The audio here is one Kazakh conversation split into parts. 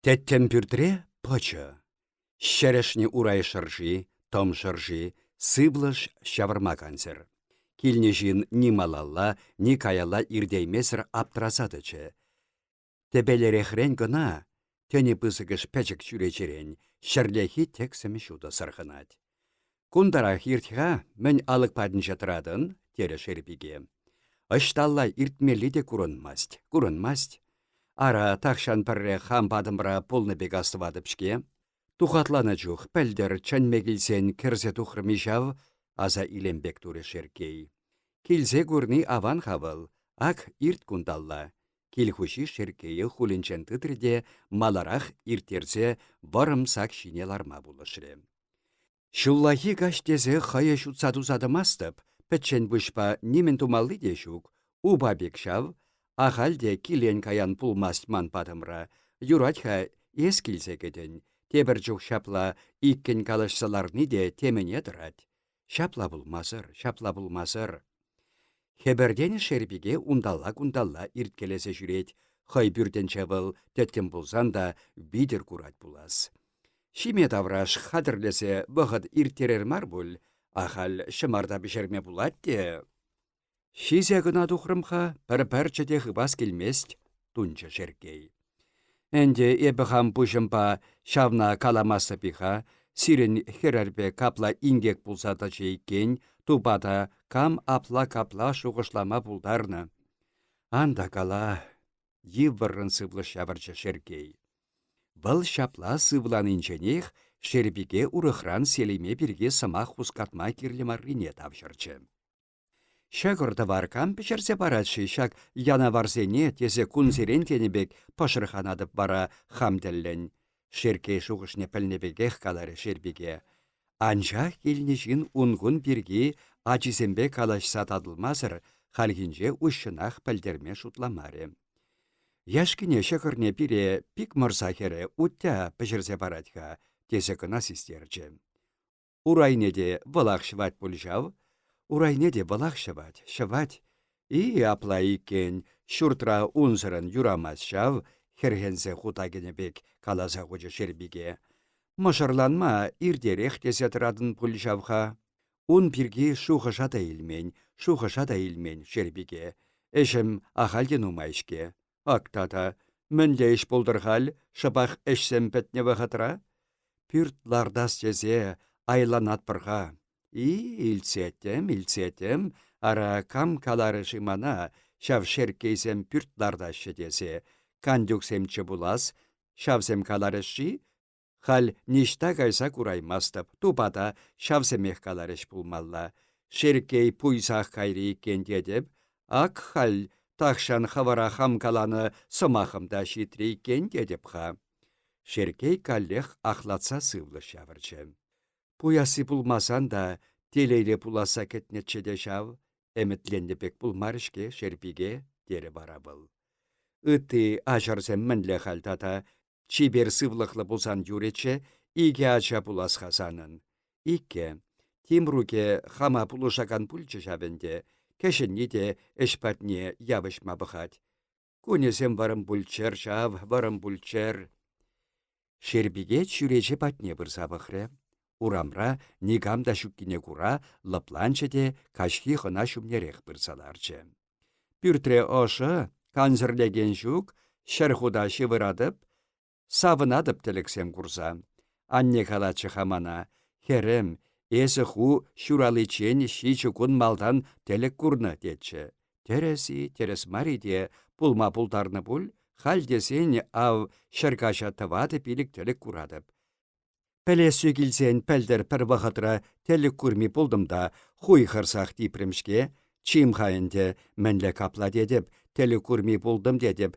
Теттем пюртре пычы. Шерешне урай шыржи, том шыржи, сывлыш шавырма канцер. Килне жин ни малалла, ни каяла ирдеймесір аптырасадычы. Тебелерехрен гына, тені пысыгыш пәчік чүречерен, шырлехи тексімі шуды сырхынать. Кундарах иртха мен алык падынча тұрадын, тері шерпиге. Ышталла иртмелі де курынмасть. Ара тахшан пірре хам падымра пулны бек астывадыпшке. Тухатланы жух, пәлдер чәнмегілсен кірзе тухрмі жав, аза илембек туры шеркей. Килзе гурни аван хавыл, ак ирт кундалла. Килхуши шеркейі хулинчен тытрде маларах иртерзе варым сак шине ларма булышры. Шуллахи каштезе хая шутсаду-задымастып, пәтчен бұшпа немен тумалли дешук, уба бекшав, ахалде килен каян пулмаст ман падымра, юратха ес килсе кеден, тебір жүк шапла иккен калашсаларны де темене дырать. Шапла булмазыр. Хеберден шербиге ундалла ирткелесе жүрет, хай бүрден чавыл, теткен булзан да бидер курать булас. Шиме тавраш хадырлесе бұғыд иртерер мар бұл, ахал шымарда бішерме булатте. Шизе гына тухрымха пір-пірчеде хыбас келмест, тунча шеркей. Энде эбіхам пұшымпа шавна каламасы пиха, сирен херарбе капла ингек булсата жейкен, тупата кам апла-капла шуғышлама булдарны. Анда кала, еввырын сывлы шавырча шеркей. Бұл шапла сывланынченех шербиге урыхран селеме бірге сымақ хускатма кирлемаррине тавшырчы. Шагырды варкам пешерсе баратшы, шак яна варзене тезе кунзерен тенебек пашырханадып бара хамделлен. Шеркей шуғышне пілнебегех калары шербиге. Анжақ келнешін унгун бірге ачизембе калаш сатадылмазыр, халгинже ұшынақ пілдерме шутламары. Яшкине шықырне пире пик мұрса хере утта пішірсе баратха, тезе кына систерчі. Урайнеде валақ шыват пульжав, урайнеде валақ шыват. И апла икен шуртра унзырын юрамас шав, хергензе хутагенебек каласа хучы шербиге. Мышырланма ирдерех тезе тұрадын пульжавха. Ун пирге шухышада илмен шербиге. Эшім ахалден умайшке. Актата, мінде іш болдырғал, шыбақ әшсем пәтне вағытра? Пүрт лардас тезе айланат бірға. Илцетем, ара кам калары жимана, шав шеркейсем пүрт лардашы тезе. Кандюксемчі булас, шавсем каларышы, хал ништа кайса кураймастып, тупата шавсемех каларыш булмалла. Шеркей пуйсақ кайры икен дедіп, ак хал тахшан хавара хамкаланы сымахымда шитрейкен дедіпха. Шеркей каллех ахлатса сывлы шавырчы. Пуясы пулмасан да телейле пуласа кетнетчеде шав, әмітлендепек пулмарышке шерпиге дері бара был. Үтті ажарсем мінлі халтата, чибер сывлықлы бұлсан юрече, иге ача пулас хасанын. Икке, Тимруке хама пулушакан пульчы шавенде, кешенне де эшпатне явышма бұхат. Кунесем варым бульчер шав, варым бульчер. Шербиге чүрече патне бұрса бұхре. Урамра нигамда шуккине кура лапланче де кашхи хына шумнерех бұрсаларчы. Пүртре ошы канзырлеген жук шерхуда шевырадып, савынадып тіліксем курса. Анне калачы хамана, херем, эсі ху шуралычен шичі күн малдан телек курны дечі. Терес мариде пулма пултарны пул, халдесен ав шыркаша тывады пилік телек курадып. Пәлесі келсен пәлдер пір вақытра телек курми пулдымда хуй қырсақ дейпірімшке, чим хайынде мәнлі капла дедіп, телек курми пулдым дедіп,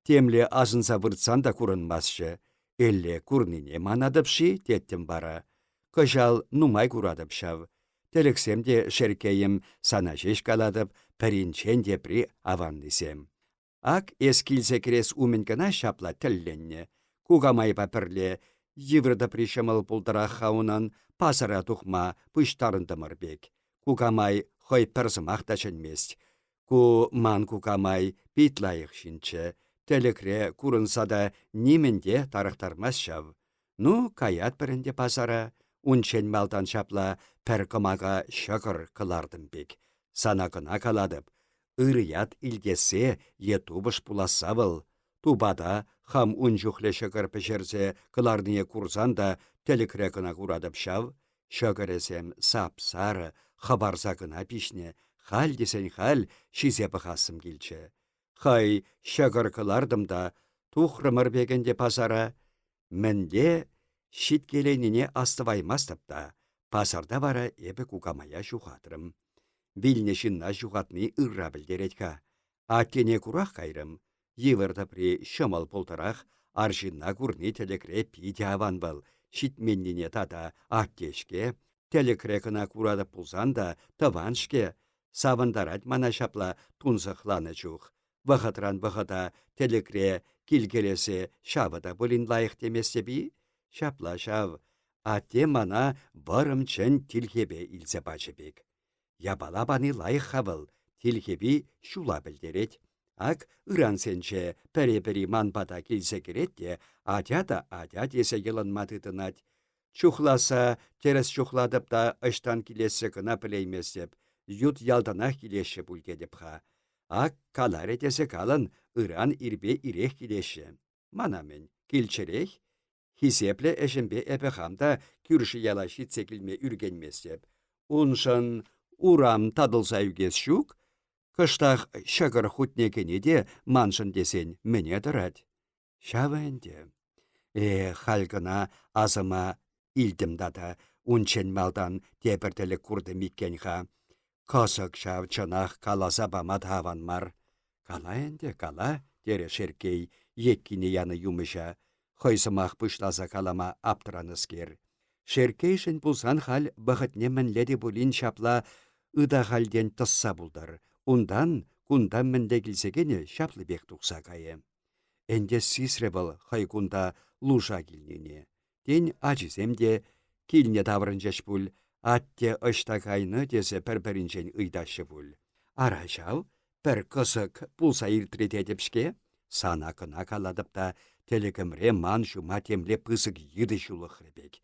темле азынса выртсан да курынмасшы. Элле курнине манадыпши деттім бара. Кыжал нумай курадып шав. Телексемде шеркейім сана жеш каладып, пәрінчен депри аваннысем. Ак эскилсе керес уменгіна шапла тілленне. Кугамай папірле, еврда пришамал пултара хаунан пасара тухма пыштарындымыр бек. Кугамай хой пірзымақ та ченмест. Ку ман кугамай питлайық шинче. Телекре курынсада неменде тарықтармас шав. Ну, каят бірінде пазара, унчен малдан шапла пәр кымаға шықыр кылардым бек. Санакына каладып, ырыят илдесе етубыш пуласавыл. Тубада хам унчухле шықыр пешерзе кылардыне курсан да телекре кына курадып шав. Шықыресем сап-сары, хабарзакына пишне, хал десен хал шизе пахасым келчі. Хай шықыр кылардым да тухрымыр бегенде пазара. Менде шит келеніне астываймастып та, пазарда бара эбі кукамая жухатырым. Вилнешінна жухатны ырра білдеретка. Аттене курах кайрым. Йывырда при шымал полтарах аржинна курны телекре пиде аван был. Шитменніне тата аттешке, телекре кына курады пулсан да таваншке. Савандарать мана шапла тунзықланы жух. Вахатран вахата телекре килгелесе шавыда болин лайық деместе би? Шапла шав. Атте мана барым чын тилхебе илсе бачыбек. Ябала баны лайық хавыл, тилхеби шула білдерет. Ак ыран сенче пәрі-пәрі манпада келсе керет де, атя десе йылынмадыдынат. Чухласа терес чухладып да ыштан келесі кына пілеймесеп, ют ялданах келеші бүлгедіп ха. Ак калар етесе калын, ыран ирбе ирех келеші. Манамен, келчерек, хисепле әшімбе әпіхамда күрші ялаши цекілме үргенмесеп. Уншын урам тадылса үгес шук, кыштақ шықыр хутнекені де маншын десен мене дырад. Шавэнде. Халгына азыма илдімдада унчен малдан тепіртілік күрді миккенха. Косық шав чынақ каласа бама таван мар. Кала энде, кала, дере шеркей, еккіне яны юмыша. Хойсымақ пышласа калама аптыраныскер. Шеркейшін бұлсан хал бұғытне мінледі бұлін шапла ыда халден тысса бұлдар. Ундан кундан мінді келсегені шаплы бек тұқса кайы. Энде сисре бұл хай кунда луша келнене. Ден ажиземде келне таврынжаш бұл, атте ұшта кайны десе пір-бірінжен ұйдашы бұл. Арашау, бір қысық пулса иртрететіпшке, сана кына каладып та телекімре ман жума темле пысық еді жулықрыбек.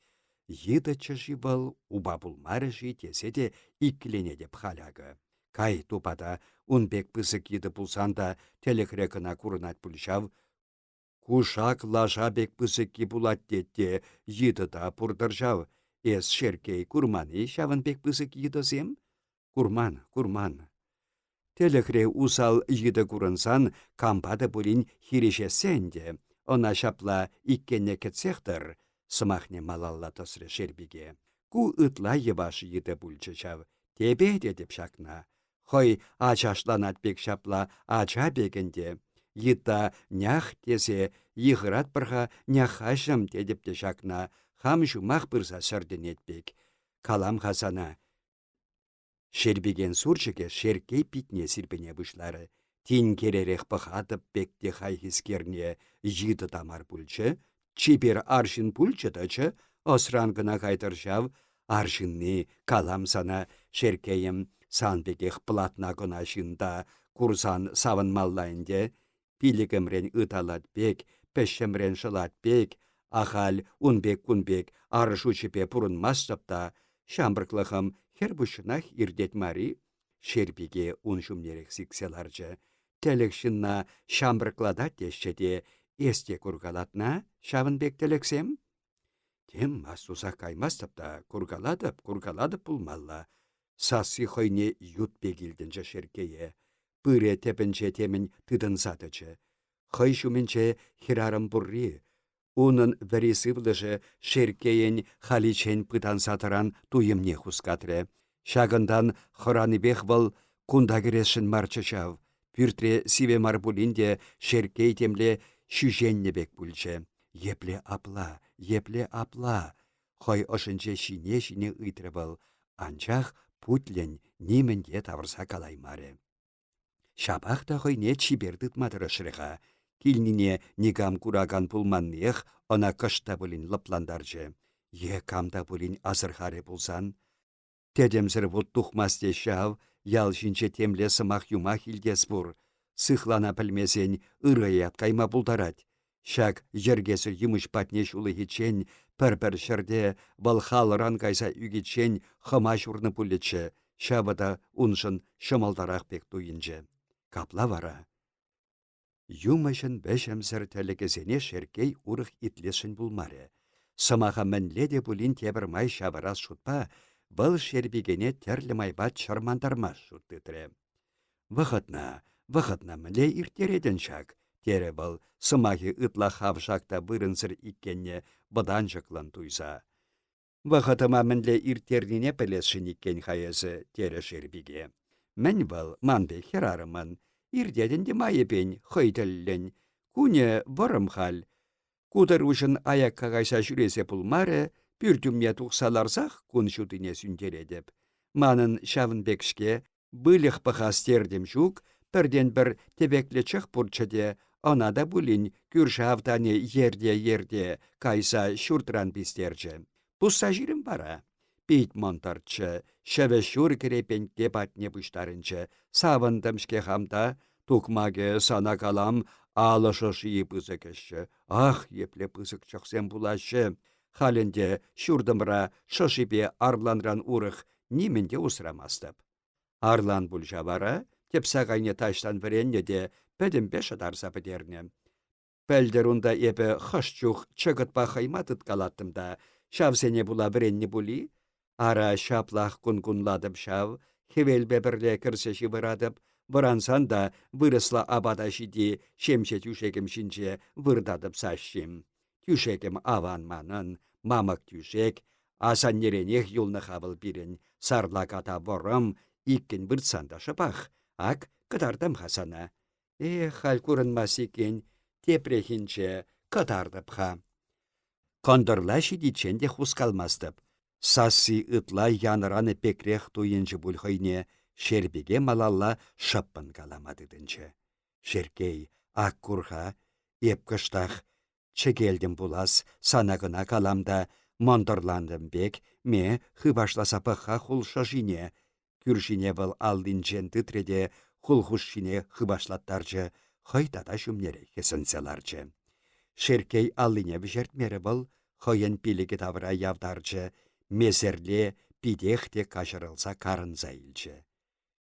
Еді чыжи бұл, уба бұлмары жи десе де иккілене деп халягы. Кай тупада унбек пысық еді бұлсан да телекре кына курынат бұлшав. Кушак лажа бек пысық ки бұлат детте еді да пұрдыржав. Эс шеркей курманы шавын бек пысық еді зем? Курман. Телекре усал еді курынсан кампады бұлін хирешесенде. Она шапла иккенне кетсехтір, сымахне малалла тосры шербиге. Ку ытла ебашы еді бұлчы шав. Тебе дедіп шакна. Хой ачашланат бек шапла ача бегенде. Йытта нях десе йығырат бірға няхашым дедіп де шакна. Хам жумақ бірза сөрден етбек. Калам хасана. Шербеген сурчыке шеркей питне сірбене бұшлары. Тин керерех пăхатып бекте хайхискерне йыты тамар пульчы, чипер аршин пульчы тачы, осрангына кайтыршав, аршинны калам сана шеркейім санбекех платна кынашында курсан савын маллайынде, пилікімрен ыталат бек, пешшемрен шылат бек, ахал унбек-кунбек аршучипе пурынмастыпта, шамбырклыхым хербушынах ирдет мари, шербеге уншумнерек сикселарчы. Телекшінна шамбыркладат дешчеде есте кургалатна шавынбек телексем? Тем мастусақ каймастыпта кургаладып пулмалла. Сасы хойне ют бегілдінчі шеркее. Пыре тепінче темін тыдын сатычы. Хой шуменче хирарым бурри. Унын вәресывлыжы шеркейін халичен пыдан сатыран туйымне хускатре. Шагындан хыраныбех был кундагірешін марчышав. Пүртре сиве марбулинде шеркей темле шүженнебек бүлче. Епле апла. Хой ошынче шине ыйтры был. Анчах путлен неменде тавырса калаймаре. Шабақта хойне чибердытмадыры шырыға. Килнине негам кураган пулманнех она кышта бұлін лыпландаржы. Камда бұлін азырхары бұлсан. Тедемзір бұт тухмасте шав, ял жинче темле сымақ юмах илдес бұр. сыхлана пілмесен ырыят кайма бұлдарад. Шак ергесі йымыш патне шулы хитчен, пір-пір шырде вал халыран кайса үгітчен хыма журны пулетші, шабыда уншын шымалдарақ пек туйынчы. Капла вара. Юмышын бәшәмсір тәлікізене шеркей урық итлешін бұлмары. Сымаға мінледе бұлін тебірмай шабырас шутпа, бұл шербегене тәрлі майбат шармандармас шуттытыры. Вғытна мінле иртереден шак, тері бұл сымағы ытла хавшакта бұрынсыр иккенне бұдан жықлан туйса. Вғытыма мінле иртердіне пілесшін иккен хайызы тері шербеге. Мен бұл манбе херарымын, ирдедінде майыпен хыйтыллен, куне варым хал. Кудыр ұшын аяққа қайса жүресе пұлмары, пүртімне тұқсаларсақ күн шутыне сүнтередіп. Манын шавын бекшке бұлық пықастердім жүк, бірден бір тебеклі чық бұрчыде, анада бұлін күрші автане ерде кайса шүртран бістерчі. Бұса жирім бара. Пейт монтарчы, шәві шүр керепен кепатне бұштарынчы, савындымшке хамда, тұқмаге сана калам, алышышы пызыкышчы. Ах, епле пызык чықсен бұлашы. Халінде шүрдымра шышипе арланран урық неменде ұсырамастып. Арлан бұл жавара, тепсағайне таштан віренне де пәдім беші дарса бідерне. Пәлдерунда епі хышчух чығытпа хайматыт калаттымда, шавсене була віренне бұли, ара шаплах күн-күнладып шав, хевелбе бірле кірсеші вырадып, вырансан да вырысла абада жиди шемше тюшекім шинче вырдадып сашшим. Тюшекім аванманын, мамык тюшек, асан неренех юлны хавыл бірін, сарла ката ворым, иккен бұртсанда шыпах, ак кытардым хасана. Хал көрінмас екен, тепрехінче кытардып ха. Кондырла шидиченде хускалмастып. Сасси ытла яныраны пекрех туйынчы бұлхойне, шербеге малалла шаппын каламадыдынчы. Шеркей, ак курха, еп кыштах, чекелдім булас, санағына каламда, мондырландым бек, ме хыбашласапыха хулша жине. Күршине был алдинчен тытреде хулхушшине хыбашлаттарчы, хайтада шумнере хесінселарчы. Шеркей аллине бішертмері был, хойын пилігі тавра явдарчы, мезерле пидехте кашырылса карынса илчі.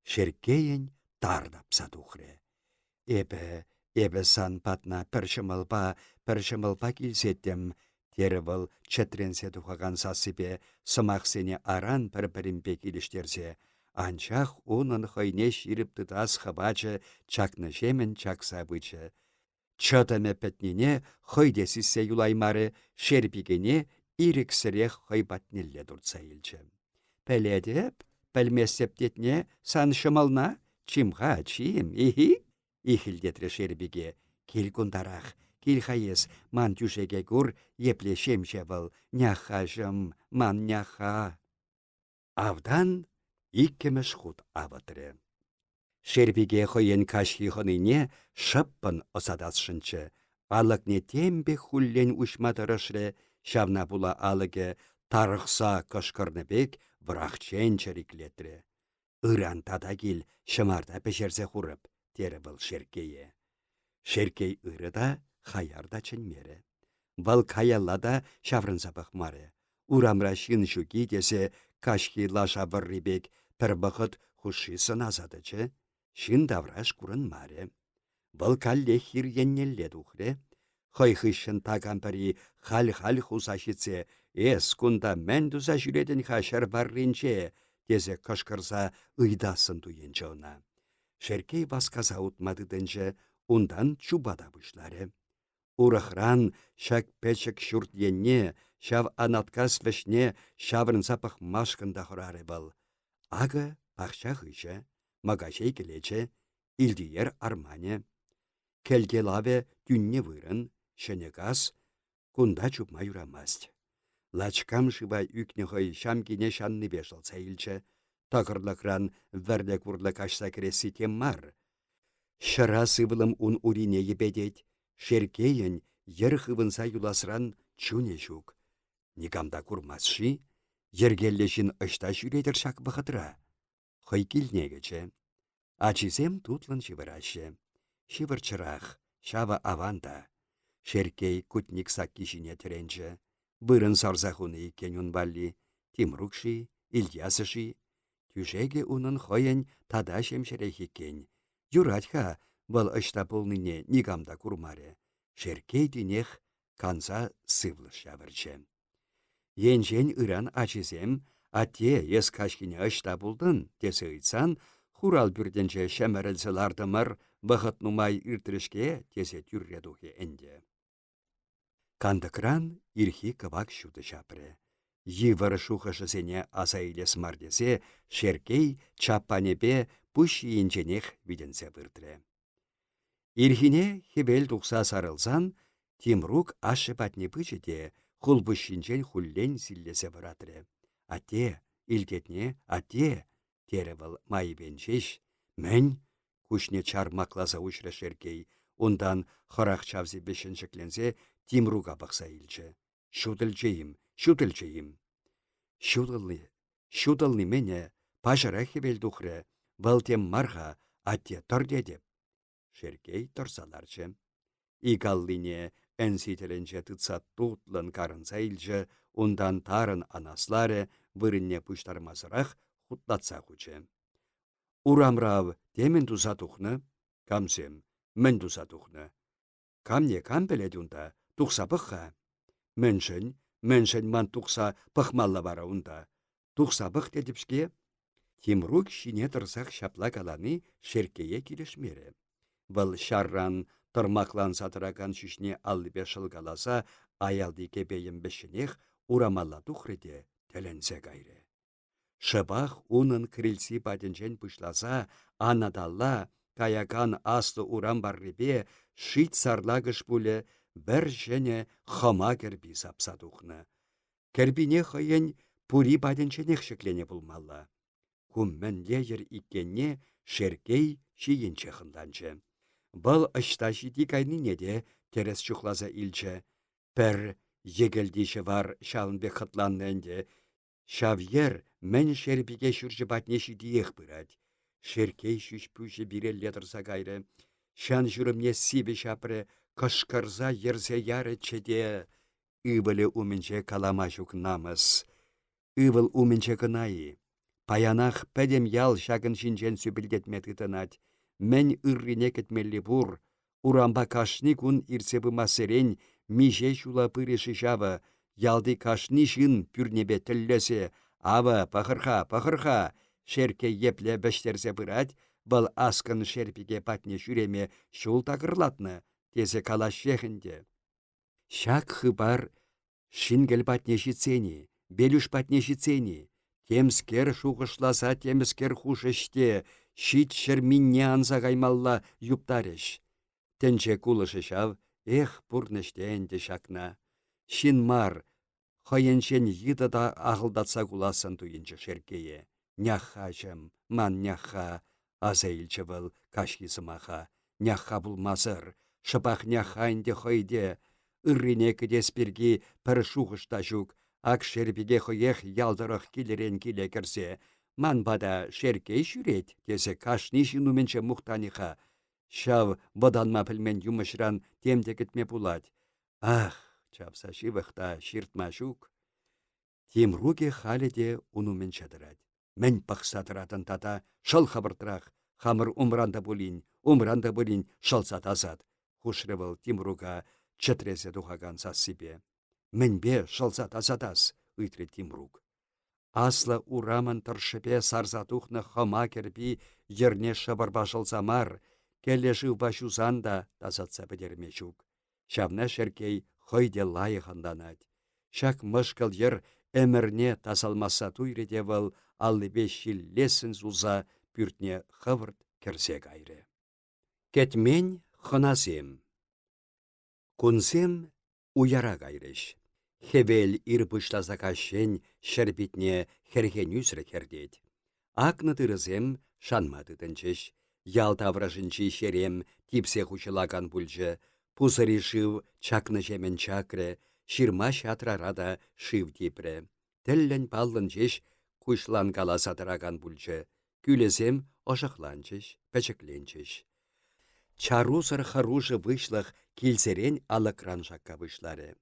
Шеркейін тардапса тухре. Эбі сан патна піршімылпа келсеттім, тері бұл четренсе тухаған сасыпе сымақсене аран бір-бірімпе келіштерсе, анчах унын хойне ширіп тұтас хыбачы чакны жемен чакса бычы. Чотаме пәтнене хойдесісе юлаймары шерпигене иріксірек хойбатнелле дұртса елчі. Пәледеп, пәлмесептетне сан шымална, чимға чим, ихілдетрі шербиге. Кел күндарах, кел хайыз, ман тюшеге күр, епле шемше был, няха жым, ман няха. Авдан иккемеш худ аватры. Шербиге хойен кашхи хыныне шыппын осадасшынчы. Алыкне тембе хуллен ушматырышры, шавна була алыге тарықса кышкырныбек врахчен чариклетрі. Иран тадагил шымарда пешерсе хурып, тері был шеркейе. Шеркей ырыда хаярда чынмері. Вал каяллада шаврынса бақмары. Урамра шын шуки десе кашхи лаша выррибек пір бұқыт хуши сыназадычы. Шын давраш курын маре. Вал калле хир еннелле духре. Хойхышын тагампари хал-хал хусашице, эс кунда мен дуза жүредін хашар барринче, тезе кышкырса ыйдасын туйынчы она. Шеркей басказа утмадыдынчы, ундан чубада бұшлары. Урахран шак печек шурт енне, шав анаткас вешне шаврын запах машкында хұрары был. Ага пахча хыша, магашей келече, илдиер армане. Келгелаве дүнне вырын, шенегас, кунда чупма юрамасть. Лачкам шыва үкне хой шамкине шанны бешалса илче, такырлыкран вәрлек-вұрлык ашса кересі тем мар. Шыра сывылым ун урине ебедет, шеркейін ер хывынса юласран чуне жук. Никамда курмасши, ергеллешін ышта жүредір шак бұқытыра. Хой килнегече. Ачисем тутлын шывырашы. Шивырчырах, шава аванда. Шеркей кутник сакки жіне тіренчі. Бұрын сарзахуны иккен унбалли. Тимрукши, Ильясыши. Тюжеге унын хойын тада шемшерек иккен. Юратха, бұл ышта полныне нигамда курмаре. Шеркей динех канса сывлыш явырчы. Енжен ыран ачызем, атте ес кашкине ышта булдын, тесі ыйтсан, хурал бүрденче шәмәрілсілардымыр, бұғыт нумай иртірішке тесе түрредухе әнде. Кандыкран ирхи кывак шуды шапры. Йывыр шухышысене аса илес мардесе, шеркей чаппанепе пуш енченех виденсе выртры. Ирхине хебел тухса сарылсан, Тимрук ашы патне пычыте, хулбышинчен хуллен силлесе варатры. Ате, илтетне, ате, теревыл майбенчеш, мен, кушне чармакласа ушры шеркей, ондан хырах чавзи бешіншікленсе Тимрука бақса илчі. Шутылчейім. Шутылны мене, пажыра хебел тухры, валтем марха, ате тұр дедеп. Шеркей тұрсаларчы. Игаллине әнсителенче тұтса тутлын карынса илчі, ондан тарын анаслары вырынне пұштармасырақ хутлатса хучы. Урамрав темен туса тухны, камсем, мен туса тухны. Камне кам беледунда, тухса пыққа. Міншін ман тухса пықмалла бара унда. Тухса пық дедіпшке, Тимрук шине тұрсақ шапла каланы шеркее келешмері. Бұл шарран тұрмақлан сатыракан шүшне аллыбе шылгаласа, аялды кебейін бішінех урамалла тухреде теленсе кайры. Шыбақ унын крыльси паденчен пышласа, анадалла, каякан асты урам барребе, шит сарлагыш пуле, бір жіне хыма керби сапса тухны. Кербине хыйын пури паденченех шеклене булмалла. Куммен лейір иккенне шеркей шиенче хынданчы. Бұл ышта жиди кайныне де терес чухлаза илчі. Пір егелдеші var шалынбе қытланнэнде. Шавьер мен шербиге шүржі батне шидиех бұрад. Шеркей шүш пүші бірелле тұрса кайры. Шан жүрімне сибі шапры кышкырза ерзе яры чеде. Ивылы уменче калама жук намыс. Ивыл уменче кынайы. Паянах пәдем ял шагын шинчен сүбілдетмет гытынат. Мен ыррине кетмелли бур. Урамба кашни кун ирсебі масырен меже шула пырышы жавы. Ялды кашни шын пүрнебе тіллесе. Ава, пахырха. Шерке епле бәштерсе бұрад, бұл аскын шерпиге патне жүреме шул тағырлатны, тесе калаш шехінде. Шак хыбар шингел патне житсені, белюш патне житсені. Темскер шуғышласа темскер хушыште, шит шерминне анса каймалла юптареш. Тенче кулышы шав, пурныште әнде шакна. Шин мар, хайыншен йыды да ағылдатса куласын туйынчы шеркее. Няха жым, ман няха, аза илчі был кашкисымаха. Няха булмазыр, шыпақ няха инде хойде. Үррине кедеспіргі пір шуғышта жүк, ак шербеге хоех ялдырық келерен келе кірсе. Ман бада шеркей жүрет, тесе кашни жинуменче мұқтаниха. Шав боданма пілмен юмышран темде кетме булад. Ах, чапса шивықта ширтма жүк. Тимруге халеде унумен чадырад. Мен пақсатыратын тата шыл хабыртырақ, хамыр умранда болин шылсат азад. Хушревыл Тимруга чытресе тухаган сассипе. Мен бе шылсат азадас, үйтре Тимруг. Асла урамын тұршыпе сарзатухны хама керпи ерне шабарба шылсамар, келе жывба шузанда тазатса бідерме жүк. Шавна шеркей хойде лайығынданад. Шак мышкыл ер әмірне тасалмаса туйреде выл, аллыбе шиллесін зуза пүртне хывырт керсе кайры. Кетмен хынасем. Кунсем уяра кайрыш. Хевел ирпышласа кашен шербитне херген үсрі кердет. Акны тырызем шанмады тынчыш. Ял таврашынчы шерем типсе хучылаган бүлжі. Пузыри шыв чакны жемен чакры, ширма шатрарада шыв типрі. Тіллін паллын жеш кушлан каласа тыраган бүлжі. Күлесем ошықланчыш, пәчікленчіш. Чарусыр харужы вышлых килсерен алыкран шакка вышлары.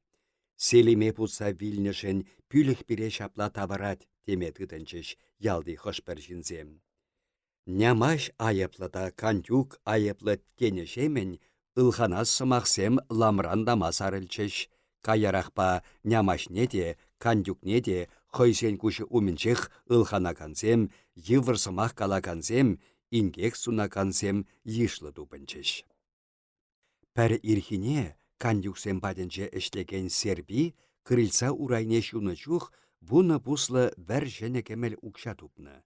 Селиме путса вилнешен пүліх бире шапла таварать теме тытынчыш ялды хошпер жинзем. Нямаш айыплыда кантюк айыплы тенешемен ылханас сымақсем ламранда масарылчыш. Каярахпа нямашне де, кантюкне де, хойсен кушы умінчех ылханакансем, йывырсымақ калакансем, ингек сунакансем йышлы тупынчыш. Пәр ирхине кандюксем баденче эшлеген серби, крыльца урайне шуны чух, буны буслы вәр жіне кемел укша тупны.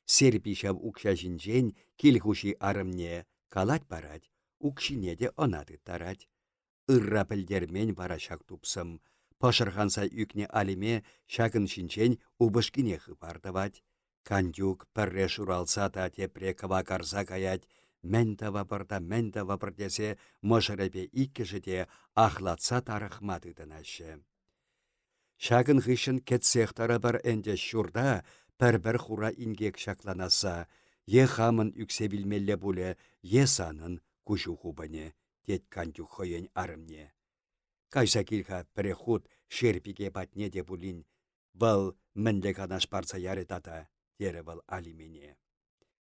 Серби шав укша жинжен, килхуши арымне калать барать, укшине де онады тарать. Ырра пілдермен бара шак тупсым, пашырханса үкне алиме шагын шинчен убышкине хыпардавать. Кандюк пірре шуралса та тепре кава карса каять, мән тава бір десе, мұшырабе иккішіде ахлатса тарықмады дынашы. Шагын хышын кетсехтары бір әнде шурда, пір хура ингек шакланаса, е хамын үксе білмелі бұлі, е санын күшу хубыне, дед кандюк хойын арымне. Кайса килха пірі худ шерпиге батне де бұлін, бұл мінлі канаш барса ярытата, дері бұл алимене.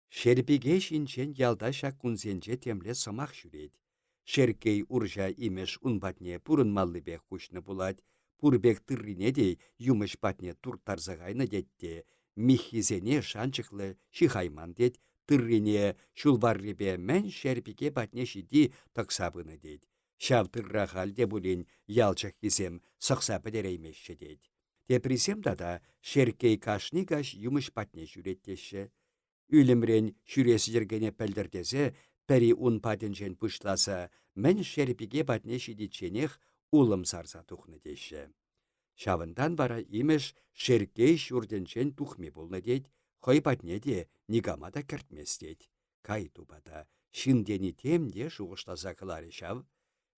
Шерпиге шинчен ялда шак кунсенче темле сымақ жүрет. Шеркей уржа имеш унбатне пурын маллыбек кушны булать, пурбек тыррине де юмыш батне туртарзағайны детте, михизене шанчықлы шихайман дед, тыррине шулбарребе мән шерпиге батне шиди тақсабыны дед. Шав тырра халде булин ялчық кизем сақсабы дереймешші дед. Теприсем дада шеркей кашни каш юмыш батне жүреттеші. Үлімрен шүресі жергене пәлдірдезе, пәрі ұн патенчен пұшласа, мән шерпиге батне шидетченех улым сарса тұхны деші. Шавындан бара имеш шеркей шүрденчен тұхме болны дед, хой батне де нигамада кіртмес дед. Кай тупада, шиндені темде шуғыштаса қылары шав.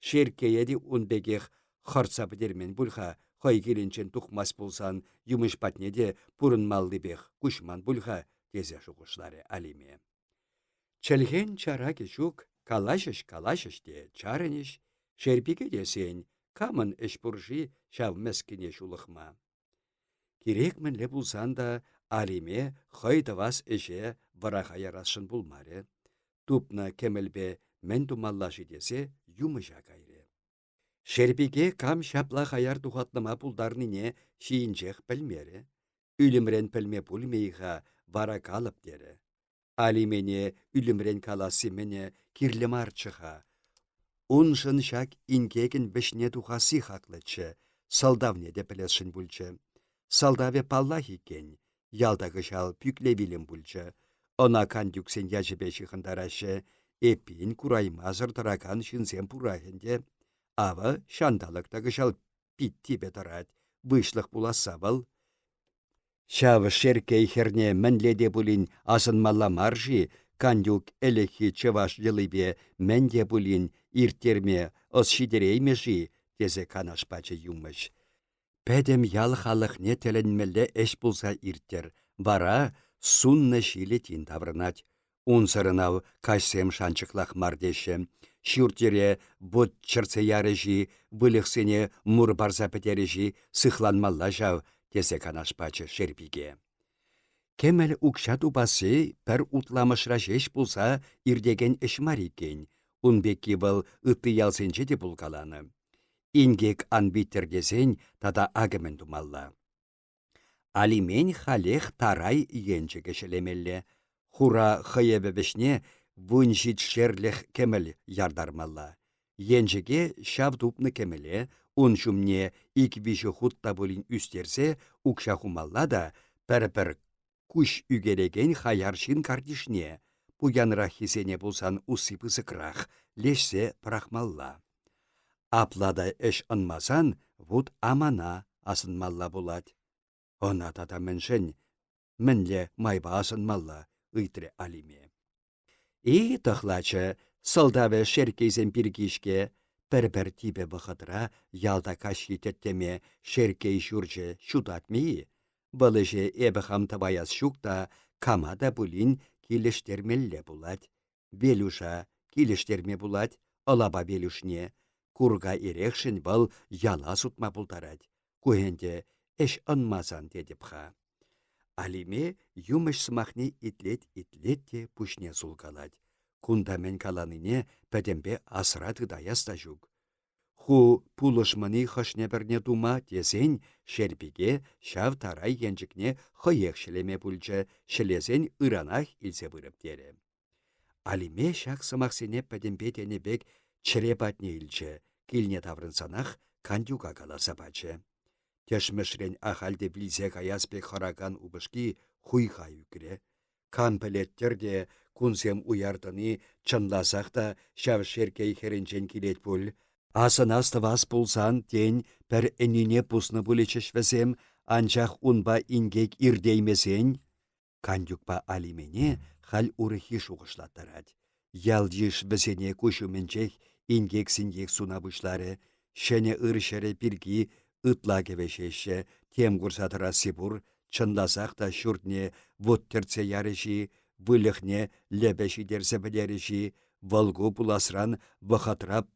Шеркейеді ұнбегех харца бідермен бұлға, хой келінчен тұхмас болсан, юмыш батне де пұрын маллыбех күшман бұлға, тезе шуғышлары алиме. Чәлген чара кешук, калашыш де чарыныш, шерпиге десен, камын эшпуржи шав мәскіне шулықма. Керекмінлі бұлсан да алиме хойдавас эше вараға ярасын бұлмары. Тупна кемелбе мен думаллашы десе юмыжа кайры. Шерпиге кам шапла хаяр тухатлыма пулдарныне шиінчех пілмері. Үлімрен пілме пулмейға вара калып дері. Алимене үлімрен каласы мене кирлемар чыға. Уншын шак инкеген бішне тухасы хақлычы, салдавне де пілесшін бүлчі. Салдаве палла хикен, ялдағы жал пүкле білім бүлчі. Она кандюксен яжыбе шықындарашы, эпин кураймазыр таракан шынсен пурахенде. Ава шандалықтағы жал питти бетарад, вышлық буласа был. Шав шеркей херне мәнледе бұлін асынмалла маржи, кандюк әліхи чываш жылыбе мәнде бұлін иртерме осшидереймеші, тезе канашпачы юмыш. Пәдем ял халықне тәлінмелі әш бұлса иртер, вара сунны шилетин таврынат. Унсырынау кашсем шанчықлақ мардеші. Шүртере бұд чырцы ярыжи, вылықсене мұр барса пәтережі сықланмалла жау, тезе канашпачы шерпиге. Кемел укша тупасы пәр утламышра жеш бұлса ирдеген эшмарикен. Унбекки бұл үтті ялсенче де бұлкаланы. Ингек анбиттергесен тада агымен думалла. Алимен халех тарай енче кешелемелле. Хура хыебебешне вунжит шерлех кемел ярдармалла. Енчеге шавдупны кемеле, уншумне иквиші хутта болин үстерсе, укша хумалла да пір-пір күш үгереген хаяршин кардишне. Пуянра хисене болсан усипысы крах, лешсе прахмалла. Аплада эш ынмасан, вуд амана асынмалла булать. Она тата міншін, мінле майба асынмалла, ыйтре алиме. И тұхлачы, сылдавы шеркейзен пиргишке, пір-пір тибе бұқытыра ялда каш ететтеме шеркей жүрже шудатмейі. Бұлыже әбі хамтабаяз шукта камада бұлін келіштермелле булать. Белуша килештерме булать, ылаба белюшне. Курга ирекшін вăл яла сутма пултарать. Куенде эш ынмасан дедіпха. Алиме юмыш сымахне итлет те пушне сулкалать. Кундамен каланыне пәдембе асра тыдаяста жүк. Ху пулышмыны хышнебірне тума десен шерпиге шав тарай енчікне хыек шілеме пульчы шілезен ыранах илсе бұрып дере. Алиме шак сымақсене пәдембе тенебек чрепатне илчі, килне таврынсанах кандюка каласа бачы. Тешмешрен ахалде білзе каяспек хараган убышки хуйха юкре. Кан пілеттерде кунсем уярдыны чынласақ та шав шеркей херенчен килет пул. Асынасты вас пулсан тен пір әніне пусны бұлечешвесем, анчах унба ингек ирдеймесен. Кандюкпа алимене хал урыхи шуғышлаттарад. Ялдиш весене күшіменчех ингек сингек сунабышлары, шене ыршere біргі ытла кевешеші, тем курсатыра сибур, чындасақ та шүртне воттерце ярыши, вылықне лебеші дерсе білеріші, валгу бұласран вахатрап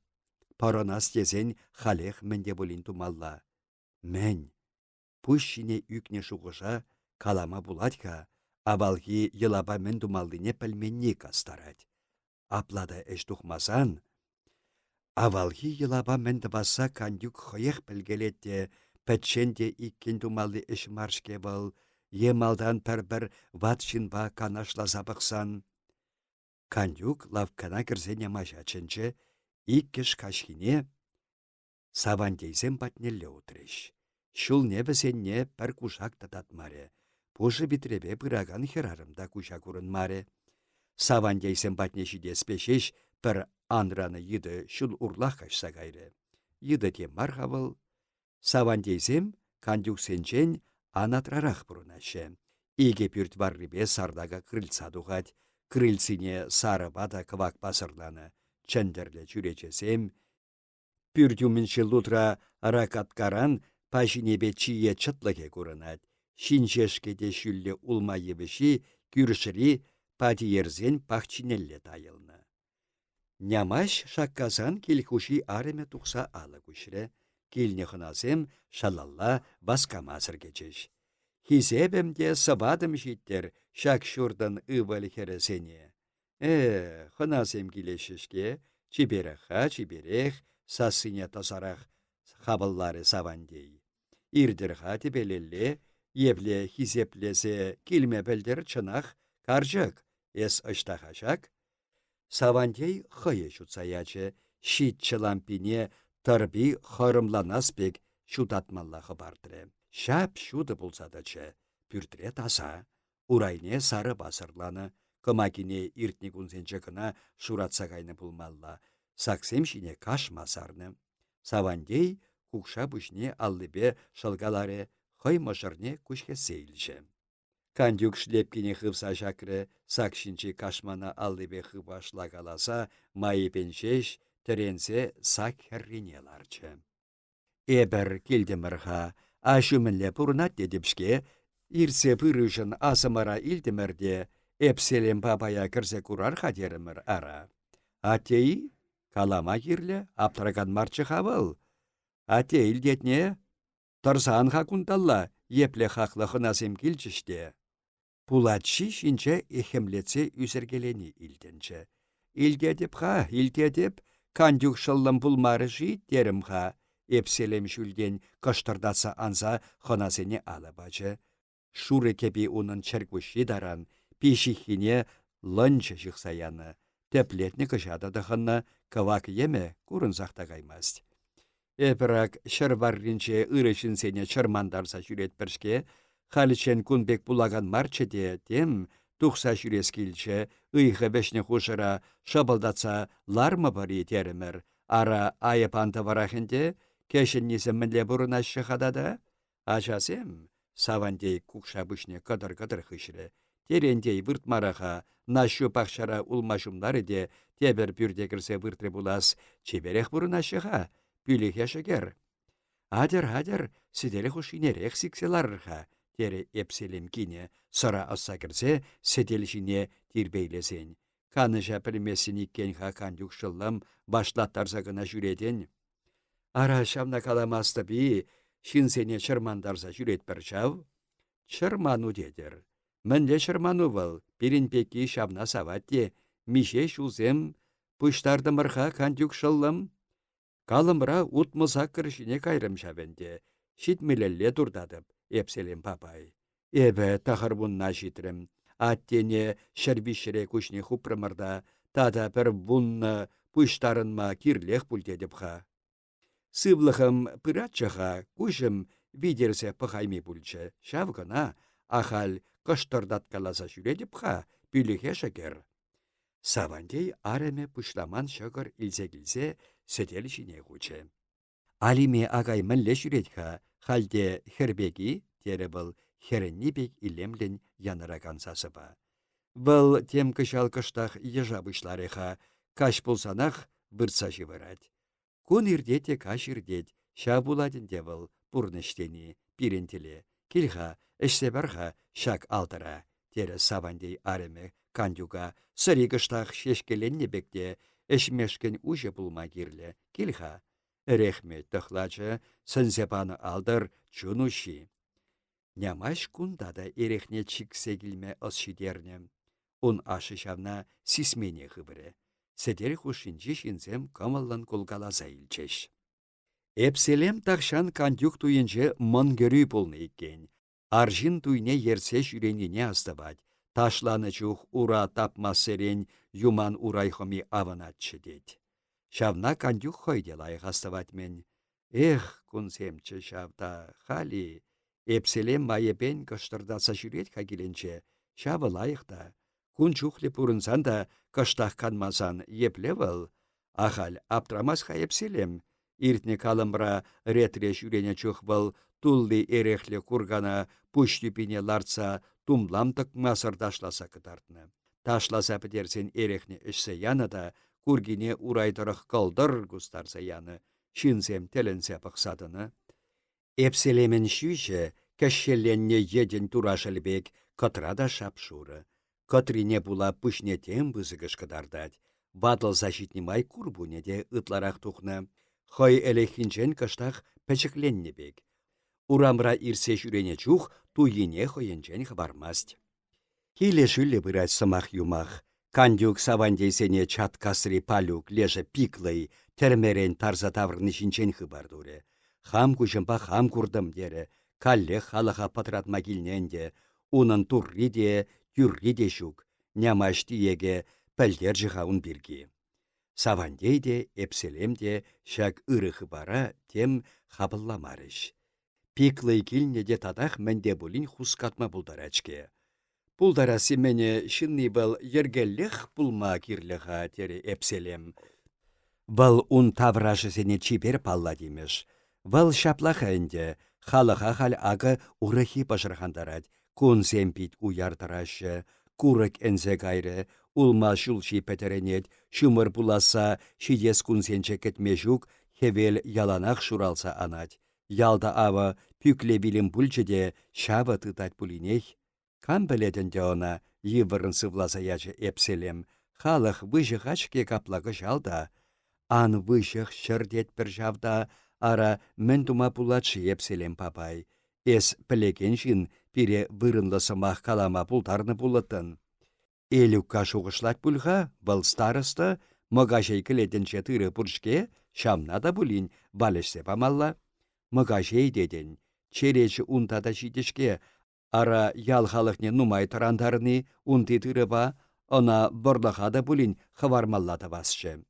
паранас тезен халех менде болин тумалла. Мен, пүшшіне үкне шуғыша калама буладька, авалги йылаба мен тумалдыне пәлменне кастарад. Аплада эш тухмасан, авалги йылаба мен баса кандюк хыех пілгелетте, пәтшенде иккен тумалды эш маршке был, емалдан пәрбір ватшинба канашласа бақсан. Кандюк лавкана кірзене мажачынчы, иккеш кашхине савандейсен патнелле утреш. Шул небесенне пір кушак тататмаре. Пожы битребе пыраган херарымда кушак урынмаре. Савандейсен патнешиде спешеш пір анраны йыды шул урлах кашса кайры. Йыды тем мархавыл. Савандейсем кандюксенчен анатрарах бұрынашы. Иге пүрт варрибе сардага крыльца духать. Крыльцине сары бада квак басырланы. Чендерле жүречесем, пүрдюмінші лутра ракаткаран пашинебе чие чытлыге көрінат. Шинчешкеде шүлле улма ебеші күршірі патиерзен пахчинелле тайылны. Нямаш шакказан келхуши ареме тұқса алы күшірі, келіне хынасем шалалла баскамасыр кечеш. Хизебемде сабадым життер шак шурдан ывал хересене. Хынасем келешішке, чиберех, сасыне тасарақ хабыллары савандей. Ирдірға тепелелле, епле хизеплесе келме білдір чынақ каржық, эс ыштахашак. Савандей хые шутсаячы, шит чылампине тарби харымланаспек шутатмаллахы бардыры. Шап шуды болсадачы, пүртіре таса, урайне сары басырланы, кымакине иртні күнсенче кына шуратса кайны пулмалла. Саксем шине кашмасарны. Савандей кукша бүшне аллыбе шылгалары хый мышырне күшке сейлші. Кандюк шлепкине хывса жакры, сакшинче кашмана аллыбе хыбашла каласа, майыпеншеш теренсе сак херрине ларчы. Эбір келдімірға, ашымынле пұрнат дедіпшке, ирсе пырышын асымара илдімірде, эпселем бабая кірсе курар хадерімір ара. Атей, калама кирле, аптыраган марчы хавыл. Атей илдетне, тұрсан хакунталла, епле хақлы хынасем келчіште. Пулатши шинче эхемлетсе үсіргелені илденче. Илдетіп ха, илдетіп, кандюк шыллым пулмары жит дерім ха. Эпселем шүлден кыштырдаса анса хынасене алабачы. Шуры кепі унын чәрквіші даран, пешихине лынчы жықсаяны. Теплетні кышададығынна кывак еме курынсақта каймаст. Эпірак шырварринче ырышын сене чырмандарса жүрет біршке, халичен күнбек булаган марчыде тем тұқса жүрес келче, ұйғы бешне хушыра шабылдатса лармы бар етерімір. Ара айыпанты варахынде, кешін несімінле бұрын ашы қадада? Ачасем, савандей кукша бүшне кыдыр-кыдыр хышыры. Терендей выртмараға, нашу пақшара улмашымлары де, тебір бүрде кірсе выртры булас, чеберех бұрын ашыға, бүлік яшыгер. Адыр, сиделі хушинерек сикселарырға, тере эпселем кине, сыра аса кірсе, седел жіне тирбейлесен. Каныша пірмесін иккен хакан юкшыллым башлаттарса гына жүреден. Ара шамна каламасты би, шинсене чырмандарса жүрет бір жау. Чырману дедір. Мінде чырману был, пирин пеки шамна саватте, мише шузем, пуштарды мырха кан юкшыллым. Калымра утмыса кіршіне кайрым шавенде, шитмелелле турдадып, епселем папай. Эбе тахыр бунна житрім. Аттене шәрбишіре күшне хупрымырда, тада бір бунны пуштарынма кирлех пульдедіп ха. Сывлыхым пыратчыха күшім видерсе пахайми пульчы. Шавгына ахал кыштырдат каласа жүредіп ха, пүліге шагер. Савандей ареме пушламан шагыр илзе-килзе сөтел жіне күчі. Алиме агай мінле жүредха, халде хербеги, тері бұл херенні бек илемлен яныраган сасыба. Бұл тем кышал кыштах ежа бұшлареха, каш болсанах бұртса жывырад. Кун ирдете каш ирдет, ша буладын девыл бұрныштені, пирентеле, килха, ішсебарға шак алдыра, тері савандей ареме кандюга, сыры кыштах шешкеленне бекте, эшмешкен уже булма кирле, килха. Рехмет тұхлачы, сынзепаны алдар чунуши. Нямаш кундада ерехне чиксе килме осшидерне. Он ашы шавна сисмене хыбыры. Седер хушинчи шинзем камаллан кулгаласа илчеш. Эпселем тахшан кандюк туйынче монгерүй болны иккен. Аржин туйне ерсе жүреніне астабад. Ташланы чух ура тапма серен юман урайхоми аванатчы дед. Шавна кандюк хойде лайық астабад мен. Эх, кунсемчі шавда, хали. Эпселем майепен кыштырдаса жүрет хагиленче. Шавы лайықта. Кун чухле пурынсан да кыштах канмасан еплевыл. Ахал аптрамас ха эпселем. Иртне калымра ретре жүрене чухвыл. Тулли эрехле кургана пуштюпине ларца тумламтык масыр ташласа кытартны. Ташласа пітерсен эрехне ішсе яны да, кургине урайдырық кылдыр густарса яны, шинсем теленсе пықсадыны. Эпселемен шүйші, кәшшеленне еден турашылбек, кытрада шапшуры. Кытрине була пүшнетен бұзығыш кыдардад. Бадыл защитнимай курбунеде ытларақ тухны. Хой элехинчен кыштақ пәчікленне бек. Урамра ирсе жүрене чух, туйине хойенчен хабармаст. Хиле жүлі бұрат сымақ юмақ. Кандюк савандейсене чат касри палюк леже пиклай, термерен тарза таврны шинчен хыбардуре. Хам күшімпа хам курдым дере, калле халаха патратма килненде, унын турри де, юрри де шук, нямашти еге пәлдер жығауын бірге. Савандейде, эпселемде, шак ыры хыбара тем хабылламарыш. Пиклай килнеде тадах менде булин хускатма булдарачке. Пулдарасы мене шынны был ергеллех пулма кирлеха тере эпселем. Был ун таврашысене чипер палла демеш. Был шаплаха энде, халаха хал ага урахи пашырхандарад, кун семпит уяртарашы, курык энзе гайры, улма шулши петеренет, шумыр пуласа, шидес кунсенче кетмешук, хевел яланах шуралса анать. Ялда ава пюкле билим пульчеде шава тытать пулинех. Кам білетінде она евырын сывласа ячы эпселем, халық выжық ачке каплагы жалда. Ан выжық шырдет бір жавда, ара мен тума пулатшы эпселем папай. Эс пілекен жин пире вырынлысымақ калама пултарны пулатын. Элюкка шуғышлат пульға, бұл старысты, мұғажей кілетінші тыры пұршке, шамнада бұлін балешсе памалла. Мұғажей деден, черечі унтада жидешке, ара ял халықне нумай тарандарыны унты тырыба, она борлахада бұлін хавармаллады басшы.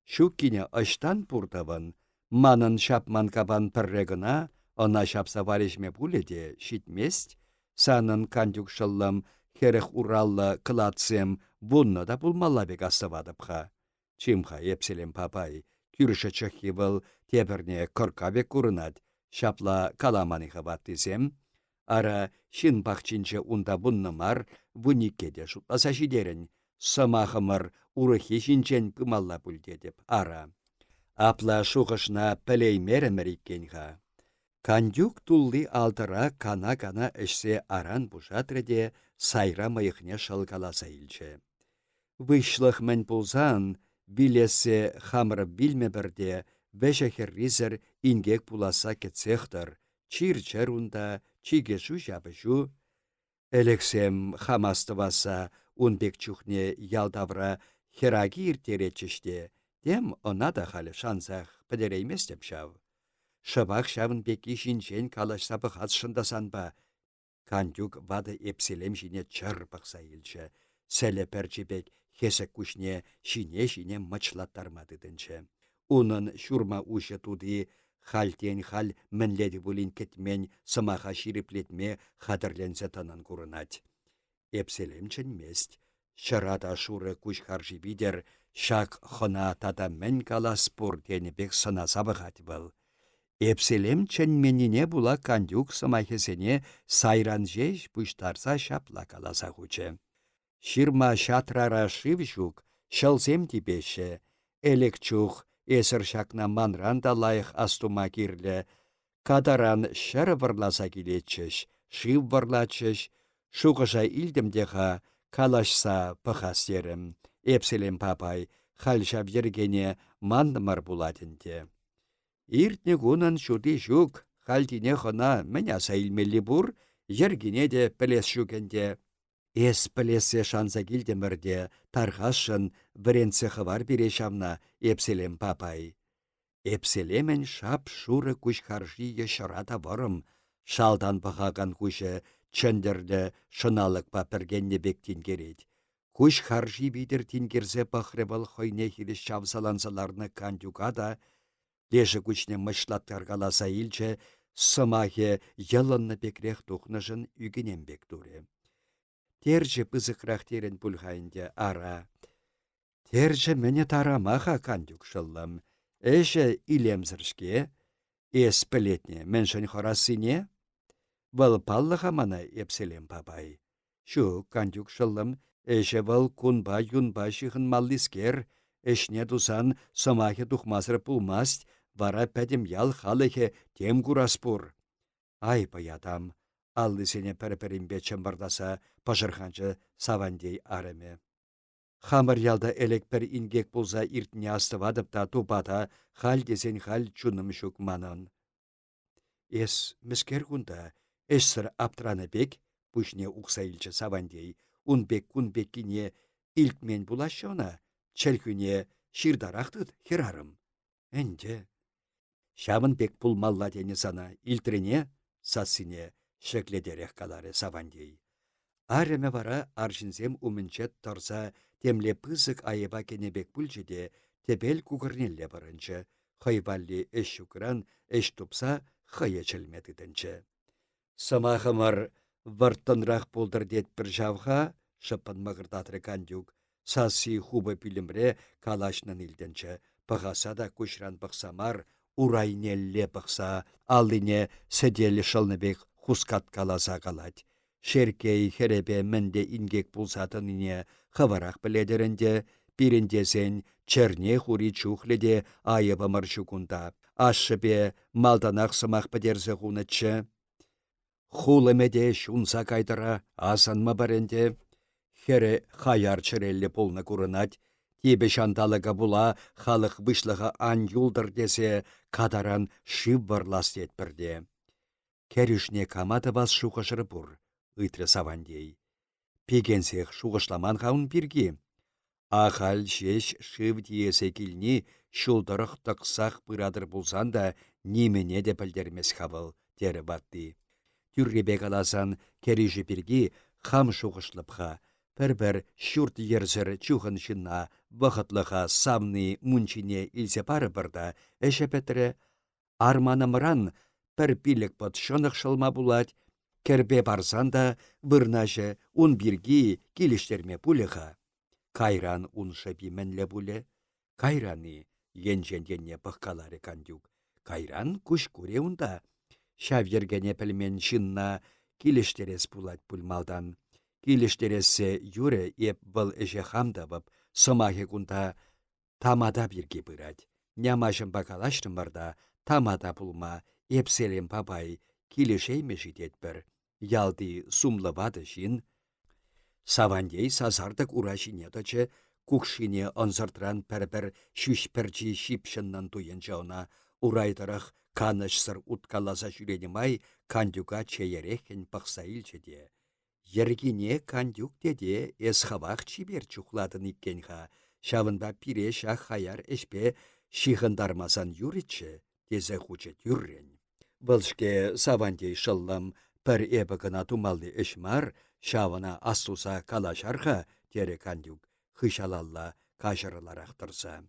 Шуккине ыштан пуртавын, манын шапман кабан піррегіна, она шапса варежме бұледе шитмест, санын кандюк шыллым, херех ураллы кылатсем, бұнны да бұлмалла бек астывадыпха. Чимха епселем папай, күріші чықи был тебірне кыркабек курынад, шапла каламаны хабаттызем, ара шин пахчинче унда бұннымар, вуникеде шутласа жидерін, сымахымыр урыхи шинчен кымалла бүлдедіп, ара. Апла шуғышна пілей меремериккенға. Кандюк тулли алтыра кана-кана ішсе аран бұжатреде сайра мыйықне шылгаласа илче. Вышлых мен пулсан, билесе хамры билме бірде, вәші херризер ингек пуласа кетсехтір, чир-чыр унда, чигешу жабышу. Элексем хамастываса унбек чухне ялдавра хераги иртеречіште, дем она да халі шанзах пӹдереймес деп шав. Шыбақ шавын бекі жинчен калашса бұғат шындасан ба. Кандюк вады эпселем жине чыр бұқса елші. Сәлі пәрчебек хесек күшне шине мычлаттармадыдынчы. Унын шурма ушы туды хальтен халь мінледі бұлін кетмен сымаға шириплетме хадырленсе тынын күрінат. Эпселем чынмест. Шырада шуры күш харжи бидер, шак хына тада мен кала спор денебек сына сабығат был. Эпселем чынменіне була кандюк сымахесене сайран жеш пұштарса шапла каласа хучы. Ширма шатрара шив жук, шылзем типеші, элек чух, эсір шакна манранда лайық астума кирлі, кадаран шыр варласа келетчіш, шив варлачыш, шуғыжа илдімдеға калашса пăхастерім. Эпселем папай, хальшап ергене мандымар буладінде. Иртне гунан шуды жук, хальтине хына мәняса илмелі бур, ергене де пілес шукенде. Эс пілесе шанса келдемірде, тарғашын віренсе хывар бере шамна, эпселем папай. Эпселемен шап шуры күш харжи ешырата варым, шалдан бағаған күші чөндірді шыналык папіргенне бектін керет. Күш харжи бидір тінгерзе пахребал хойне хилі шавсалансаларны кандюкада, леші күчне мышлаттаргаласа илче, сымахе ялынны бекрех тухнышын үгінен бек туре. Терже пызықрақ терен пульхайынде ара. Терже мәне тарамаха кандюк шыллым. Эше илемзіршке, эс пілетне міншін хорасыне? Вăл паллыха мана эпселем папай. Шу кандюк шыллым, эше вăл кунба юнба шихын маллискер, эшне тусан сымахе тухмасыр пулмасть, вара пәдім ял халыхе тем кураспур. Ай паятам, аллысене пәрі-пәрімбе чымбардаса пажырханчы савандей арыме. Хамыр ялда элек пір ингек болса иртіне астывадып та тупата хал десен хал чуным шук манын. Эс міскер күнда, эшсір аптраны бек, пүшне ұқса илчі савандей, унбек күнбеккіне илтмен булашына, чәлкүне ширдарақтыд херарым. Әнде. Шавын бек пулмалла дені сана, илтрене, сасыне, шекледерек калары савандей. Арыме вара аршинзем умінчет тұрса, темле пызык айыба кенебек бүлжеде, тебел кугырнелле барынчы, хайвалли эш шукран, эш тупса, хая чілмедідінші. Самахымар варттынрақ болдыр дед бір жавға, шыпын мағырдатры кандюк, сасы хубы пилімре калашнын илдінші, пағаса да күшран бұқсамар, урайнелле бұқса, алыне седелі шылныбек хускат каласа калать. Шеркей херебе мінде ингек пулсатыныне хыварақ біледерінде, біріндесен черне хури чухледе айыбы маршукунда. Ашшыбе малданақ сымақ бідерзі хунычы. Хулымеде шунса кайдыра асанма баренде. Хере хаяр чырелі полны курынать. Тебе шанталыға була халық вышлыға ан юлдыр десе кадаран шив варлас етпірде. Керішне каматы бас шуқышыры бұр. Ытры савандей. Пегенсех шуғышламан хаун бірге. Ахал шеш шив диесе келні шулдырық тықсақ бұрадыр болсан да немене де білдермес хавыл, дері батты. Түрребек аласан кережі бірге хам шуғышлыпха. Бір-бір шүрт ерзір чухын шынна вақытлыға самны мұнчине илсе пары бірда, әші пәтірі арманымыран бір билік бұд шынық шылма булать, кербе барсан да вырнажы ун бірге келіштерме пулыға. Кайран ун шәпі мәнлі бұлі. Кайраны енженденне бұққалары кандюк. Кайран күш көре унда. Шав ергене пілмен шынна келіштерес булать пульмалдан. Келіштересі юре еп бұл әже хамдабып, сымахе күнда тамада бірге бұрад. Нямашын бақалаштым барда тамада пулма епселем папай келешейме житет бір. Ялды сумлы вады жин. Савандей сазардық урашине дочы кукшине онсыртран пір-пір шүшпірчі шипшыннан туйынча она урайдырық канышсыр уткаласа жүленімай кандюга чейерехен пақса илчеде. Ергине кандюк деде эсхавақ чибер чухладын иккенха, шавынба пире шах хаяр эшпе шихындармасан юричче, тезе хучет юррен. Вăлшке савандей шыллам пір эбі гына тумалли эшмар, шавына ассуса калашарха, тере кандюк, хышалалла кажырыларақ тұрса.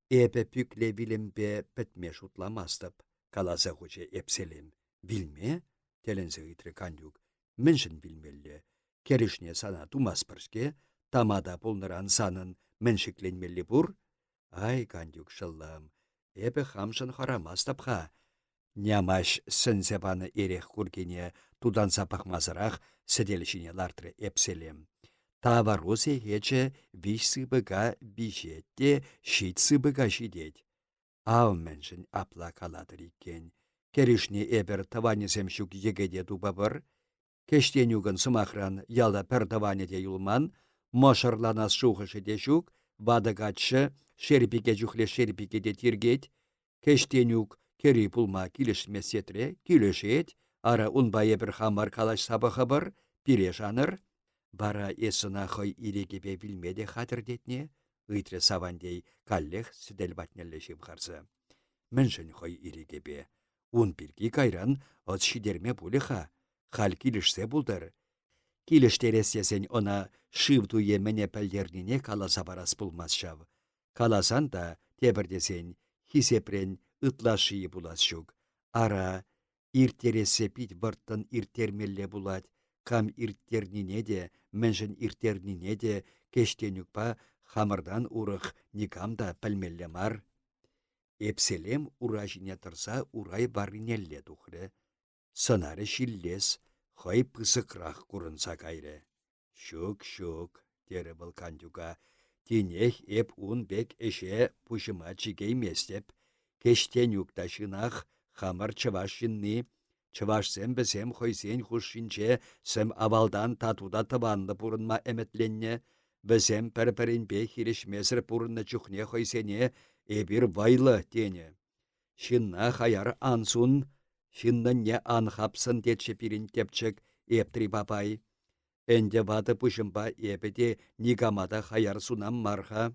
Эбі пүкле билімбе пітме шутламастып, каласа хуче эпселем. Билме? Теленсе ыйтры кандюк. Міншін білмелі. Керішне сана тумас піршке, тамада пулныран санын міншікленмелі бұр. Ай, кандюк шыллам, эбі хамшын харамастапха. Нямаш сінзебаны ерех күргене тудан сапақмазырақ сіделішіне лартры эпселем. Таварусе хече виш сыбыға бишетте, шит сыбыға шидет. Ау міншін апла каладыр иккен. Керішне эбір таванесем шук егеде тубабыр. Кештен югын сымақран ялда пір таванеде юлман, мошырланас шухышы де шук, вадыгатшы шерпике жүхле шерпике де тиргет. Кештен юг кері пулма килішме сетре, килішет, ара унбайы бір хамар калаш сабықы бір, пире жаныр. Бара есіна хой ирегебе білмеде хатырдетне, ыйтре савандей каллех сідел батнеллешіп қарсы. Міншін хой ирегебе. Ун біргі кайран от шидерме бұлыха. Хал килішсе бұлдар. Киліштересесен она шывдуе мене пәлдерніне каласа барас бұлмас шав. Каласан да тебірдесен хисепрен ытлашыйы булас шук. Ара иртересе пит варттан иртермелле булат. Кам иртернине де, міншін иртернине де кештенюкпа хамырдан урық никамда пәлмелле мар. Эпселем уражине тұрса урай баринелле тухры. Сынары шиллес, хой пысықрақ курынса кайры. Шук, дері бұл кандюка. Тенех эп ун бек эше пушыма чигейместеп. Кештен юкташынақ хамыр чывашынны. Чывашсем бізем хойсен хушшинче сім авалдан татуда тыванды пурынма әметленне. Бізем пір-пірінбе хирішмесір пурынны чухне хойсене эбір вайлы тене. Шинна хаяр ансун, шинна не анхапсын детші пирин тепчік эптри бабай. Энде вады пушымба эпеде нигамада хаяр сунам марха.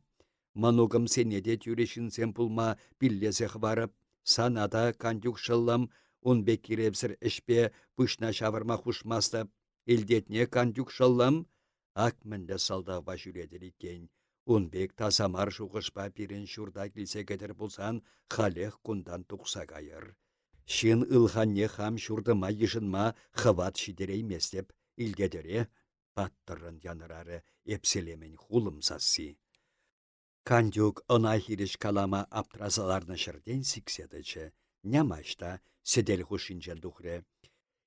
Манугым сенеде тюрешінсен пулма биллесех барып, санада кандюк шыллам, он беккерепсір ішпе пышна шавырма хушмастып, елдетне кандюк шыллам, ак мінді салдағба жүредір екен. Он бек тазамар шуғышпа пирен шурда келсе кетір болсан, халех кундан тұқса кайыр. Шын ылханне хам шурдыма ешінма хыват шидерей местеп, илдедіре паттырын янырары эпселемен хулым сасси. Кандюк она хириш калама аптразаларны шырден сикседічі, нямашта седел хушинчен духре.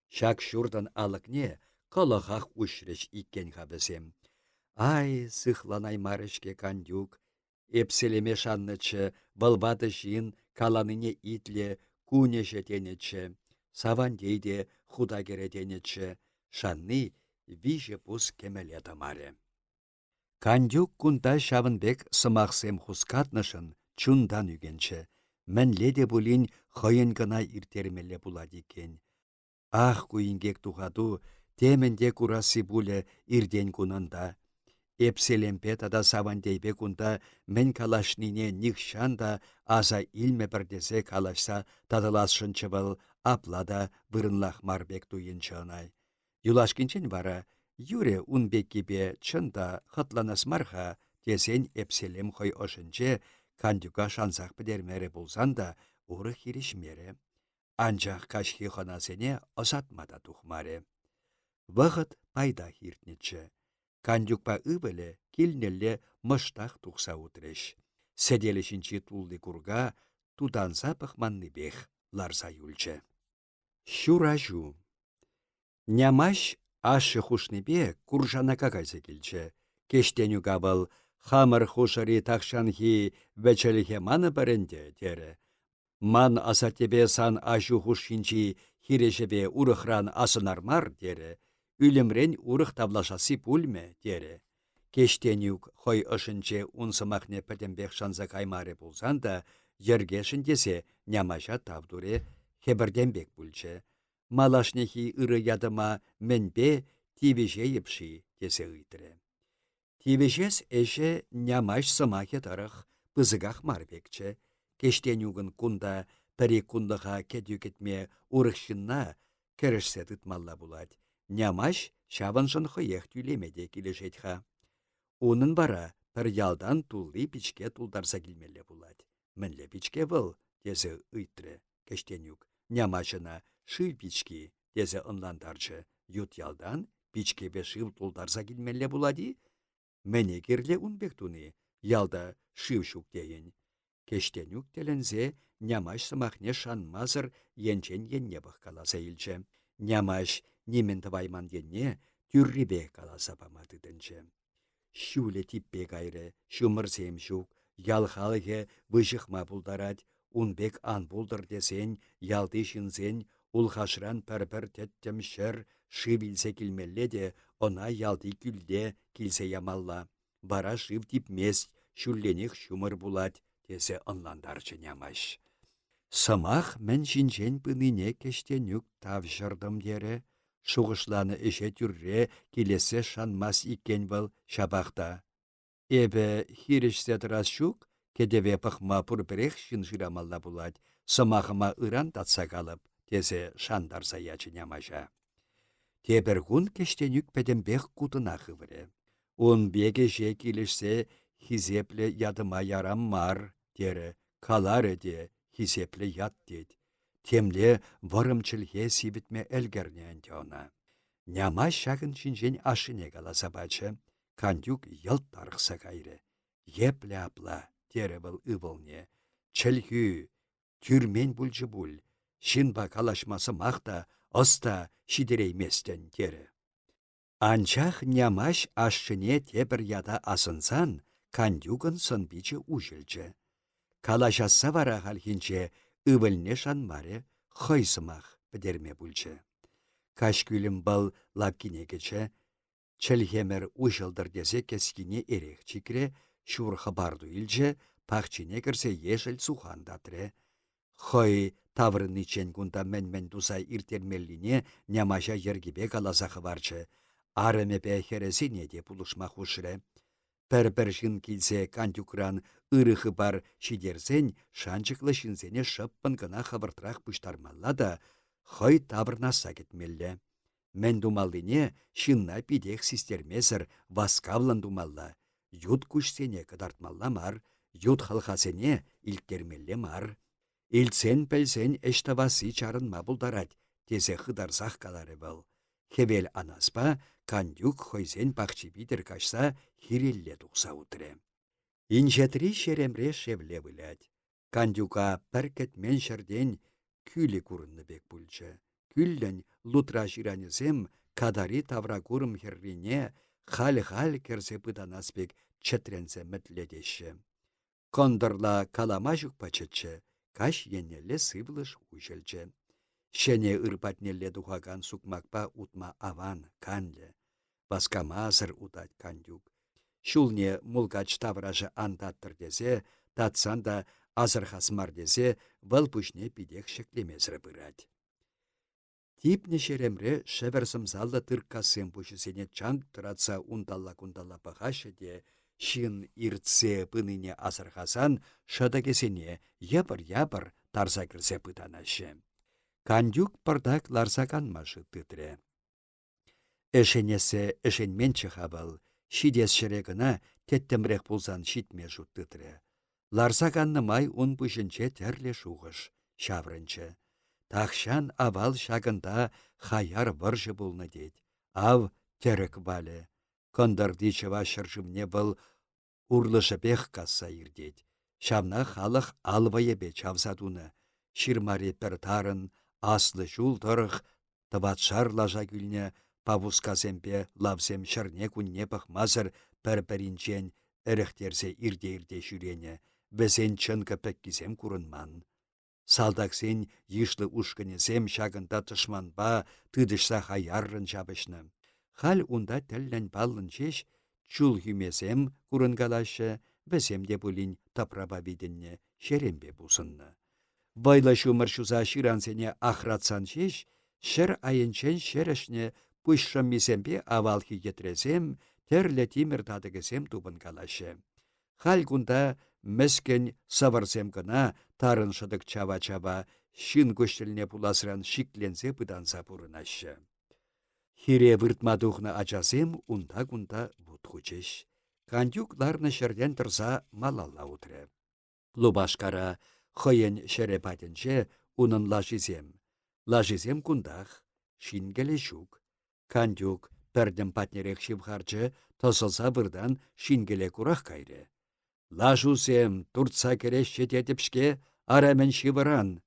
Шак шурдан алыкне калағақ ушреш иккен хабызем. Ай, сыхланай марышке кандюк, эпселеме шаннычы, былбады жин каланыне итле куне жетенечі, савандейде худа керетенечі, шанны виже пус кемеле тамаре. Кандюк кунда шавынбек сымақсем хускатнышын чундан үгенчі, мәнледе бұлін хойын гына иртермеле булади кен. Ах куингек тухаду, теменде курасы бұлі ирден кунында. Эпселемпе тада савандейбе кунда мен калашнине нихшанда аза илме бірдесе калашса тадыласшынчы был аплада вырынлах марбек туйынчынай. Юлашкинчен вара, юре унбеккебе чында хатланас марха, тесен эпселем хой ошынче кандюка шансақ бідермері болсан да уры хиришмері. Анчах кашхи ханасене осатмада тухмаре. Вағыт пайда хиртнечі. Кандюкпа ыбылы келнелле мыштақ тұқса утреш. Седелішінчі тулды курга туданса пықманны бех ларса юлчы. Шуражу. Нямаш ашы хушныбе куржана какайса келчі. Кештеню габыл хамыр хушари тақшанхи вәчеліхе маны бірінде дері. Ман аса тебе сан ашу хушинчи хирешебе урыхран асынармар дері. Үлімрен урых таблашасы пульме, дере. Кештенюк хой ышынче унсымахне пәтембек шанса каймаре булсан да, ергешін десе нямаша тавдуре хебірденбек бүлчі. Малашнехи ыры ядыма мінбе тивеже епши десе ыйтыры. Тивежес эше нямаш сымахе тарых пызыгах марбекче. Кештенюгын кунда пәрі кундаға кәдюкетме урықшынна кәрішсе тытмалла булать. Нямаш шаваншын хыех тюлемеде келешетха. Унын бара пір ялдан тулли пичке тулдарса келмелі булать. Мінлі пичке был, десе ыйтры Кештенюк. Нямашына шыл пички, десе ынландарчы. Ют ялдан пичкебе шыл тулдарса келмелі булади. Мәне керле унбек туны, ялда шыв шук дейін. Кештенюк телензе нямаш сымахне шанмазыр енчен енне бақ каласа илчі. Нямаш немен тавайман енне түррибе каласа памадыдынчы. Шуле типпе кайры, шумырсем шук, ялхалыге вышықма бұлдарад, унбек ан бұлдар десен, ялды шынсен, улхашран пір-пір теттім шыр, шывилсе келмелле де, она ялды күлде келсе ямалла. Бара шыв типмес, шулленех шумыр булат, десе ынландарчы нямаш. Сымах мен шинчен пыныне кештенюк тавжырдым дере, шуғышланы эше түрре келесе шанмас икен был шабақта. Эбе хирішсе тұрас шук, кедеве пықма пұрбірех шын жырамалла булат, сымахыма ыран татса қалып, десе шандарса ячы нямаша. Тебіргун кештенюк пәдембек кутына хывыры. Он беге же келешсе хизепле ядыма ярам мар, дері, калары де хизепле ят дед. Темле варымчылге сибітме әлгерне әнде она. Няма шағын шинжен ашыне қаласа бачы, кандюк елт тарықса кайры. Епле апла, дері бұл ывылне. Чілгі, түрмен бүлжі бүл, шинба калашмасы мақта, оста шидерейместен дері. Анчах нямаш ашшыне тебір яда асынсан, кандюгын сынбичі ужылчы. Калашасы вара халхинче ывылне шанмаре хойсымах бідерме бүлчі. Кашкүлім бұл лапкинегече, чілхемер ужылдыр десе кескіне ерех чикре, шурхы барду илче, пахчине кірсе ешіл сухандатре. Хой таврын ичен кунда мен тусай иртермеллине нямаша ергебе каласақы барчы. Арымепе хересіне де пулышма хушре. Пір-пір жын келсе кандюкран ырықы бар шидерсен шанчықлы шинсене шыппын гына хабыртырақ пұштармалла да, хой тавырнаса кетмелле. Мен думаллине шинна пидех систермесір васкавлан думалла. Ют күшсене кыдартмалла мар, ют халхасене илттермелле мар. Илсен пәлсен эштавасы чарынма бұлдарад, тезе хыдарсақ калары был. Хевел анаспа, кандюк хойзен пахчи бидер кашса хирелле тұқса утыры. Инжетри шеремре шевле вылять. Кандюка пәркет мен шырден күлі күрінні бек бүлчі. Күллін лутра жиранезем кадари тавра күрім херрине хал-хал керсе пыданаспек четренсе мүтледеші. Кондырла калама жүк пачетчі, каш еннелі сывлыш ужелчі. Шене ырпатнелле духаган сукмакпа утма аван канле. Баскамазыр утать кандюк. Шулне мулгач тавражы андаттыр десе, татсан да азырхасмар десе, вăл пүшне пидех шеклемезрі бұрад. Типне шеремре шеверсымзалла тыркасем пүшісене чанг тұратса ундалла-кундалла пахашы де, шин иртсе пыныне азырхасан шыдагесене ябыр-ябыр тарса кірсе пытанашы. Кандюк пырдак ларсаканмашы тытре. Эшенесе эшенмен чыхабыл, шидес шерегіна теттемрек пулсан шитме жут тытре. Ларсаканны май ун пүшінче тәрле шуғыш, шаврынчы. Тахшан авал шагында хаяр выржы булны дед. Ав терек валі. Кондардичева шыржымне был урлышы бех касса ирдет. Шамна халық алвайебе чавсадуны. Ширмаре пір тарын, аслы жул тұрық, тыватшар лажа күлне, павускасемпе лавсем шырне күнне пықмазыр пір-пірінчен әріхтерсе ирде-ирде жүрене, бізен чынқы пәккізем күрінман. Салдаксен ишлы ушкынесем шагында тышманба тыдышса хаяррын жабышны. Хал унда тәллән баллын жеш, чул хюмесем курын калашы, весем де пулин тапраба виденне шерембе бусынны. Байла шумыр шуза ширансене ахратсан шеш, шер айынчен шерешне пұшшым мисембе авалхи кетресем, терлі тимір тадығысем тубын калашы. Хал кунда мәскен саварсем кына тарын шыдық чава-чава, шын көштіліне пуласыран шикленсе пыданса пурынашы. Хире выртмадухна ачасем унда-кунда бұтхучеш. Кандюкларны шерден тұрса малалла утры. Лубашкара хойен шерепатенче унын лажизем. Лажизем кундах, шингеле шук. Кандюк пәрдім патнерек шивхарчы тосылса бұрдан шингеле курах кайры. Лажузем туртса кереш шететіпшке арамен шивыран.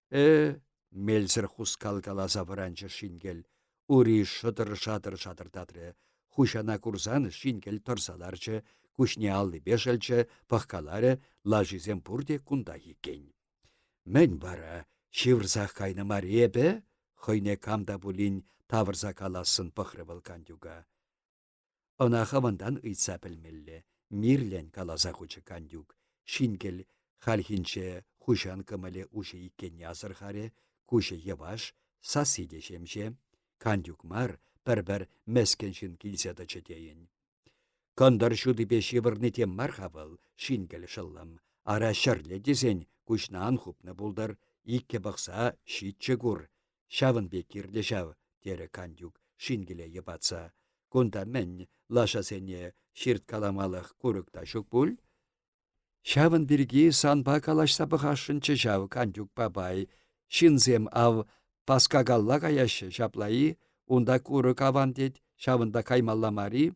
Мельзір хускалкаласа варанчы шингел. Ури шытыр-шатыр татры. Хушана курсан шингел торсаларчы, кушне алды бешелчі, пахкалары лажизем пурде кунда екен. Мен бара, шивырзақ кайнымар ебе, хойне камда булин тавырза каласын пахрывал кандюга. Она хавандан ыйтса пілмелле, мирлен каласа хучы кандюг. Шингел халхинче хушан кымыле ушы иккен языр харе, кушы еваш, сасиде шемше. Кандюк мар, бір-бір мәскеншін килседі четейін. Кондар шуды беші вырнетем мархавыл, шингел шыллым. Ара шарле дезен, кушнан хупны булдар, икке бақса шитче кур. Шавын бекирле шав, тері кандюк, шингеле ебатса. Кунда мен лаша сене ширт каламалық курыкта шук бұл. Шавын бірге санпа калашса бұқашынчы жау кандюк бабай. Шинзем ав паскагалла каяшы шаплайы, унда курык аван дед, шавында каймалламари.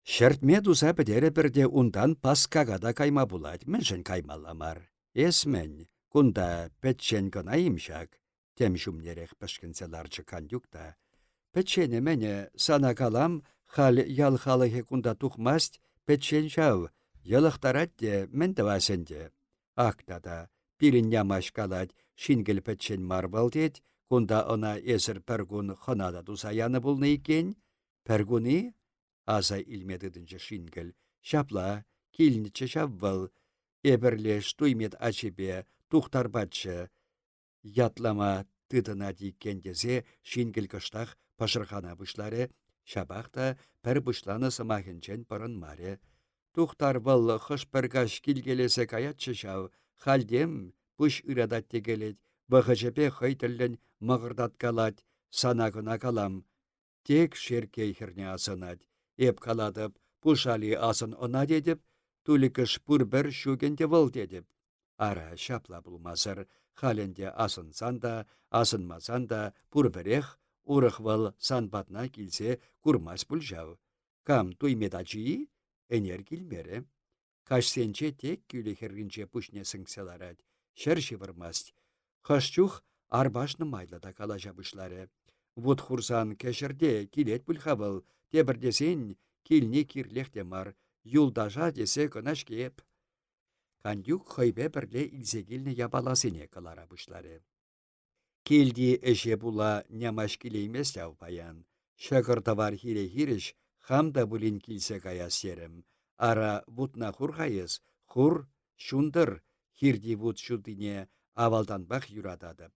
Шертме туса бідері бірде ундан паскагада кайма булать, міншін каймалламар. Эсмен, кунда пәтчен гына имшак, тем шумнерех пішкінселарчы кандюкта. Пәтчені мәне сана калам, хал ялхалығы кунда тухмаст, пәтчен шау, ялықтарат де мен тавасенде. Ақтада, пирін ямаш калать, шингел пәтчен марбал дед, кунда она эсір пәргун ханада туса яны булны екен. Пәргуни? Аза илмедідінчі шингел. Шапла, килнічі шапвал. Эбірлеш туймет ачебе, тухтар батчы. Ятлама тыдына диккендезе шингел кыштақ пашырхана бұшлары. Шабақта пір бұшланы сымахынчен пырын маре. Тухтар вал хыш піргаш килгелесе каятчы шау. Халдем бұш ырадат тегелет. Бұғычепе хайтылын мағырдат калат. Санағына калам. Тек шеркей хірне асынат. Эп каладып, пушали асын она дедіп, туликыш пүр-бір шүгенде выл дедіп. Ара шапла булмасыр, халенде асынсан да, асынмасан да, пүр-бірех, урық выл санбатна келсе курмас бүлжау. Кам туймедачи, энер келмері. Кашсенче тек күлі хергінче пүшне сыңселарад, шерші вырмаст. Хашчух арбашны майлада кала жабышлары. Вот хурсан кешірде келет бүлхавыл, тебірдесен келіне кирлехте мар, юлдажа десе кынаш кеп. Кандюк хойбе бірле илзегілні ябаласыне калара бұшлары. Келді эше була нямаш келеймес яу паян. Шықыртавар хире-хиреш хамда бұлін келсе кая серім. Ара бұтна хур хайыз, хур, шундыр, хирди бұт шудыне авалдан бақ юрададып.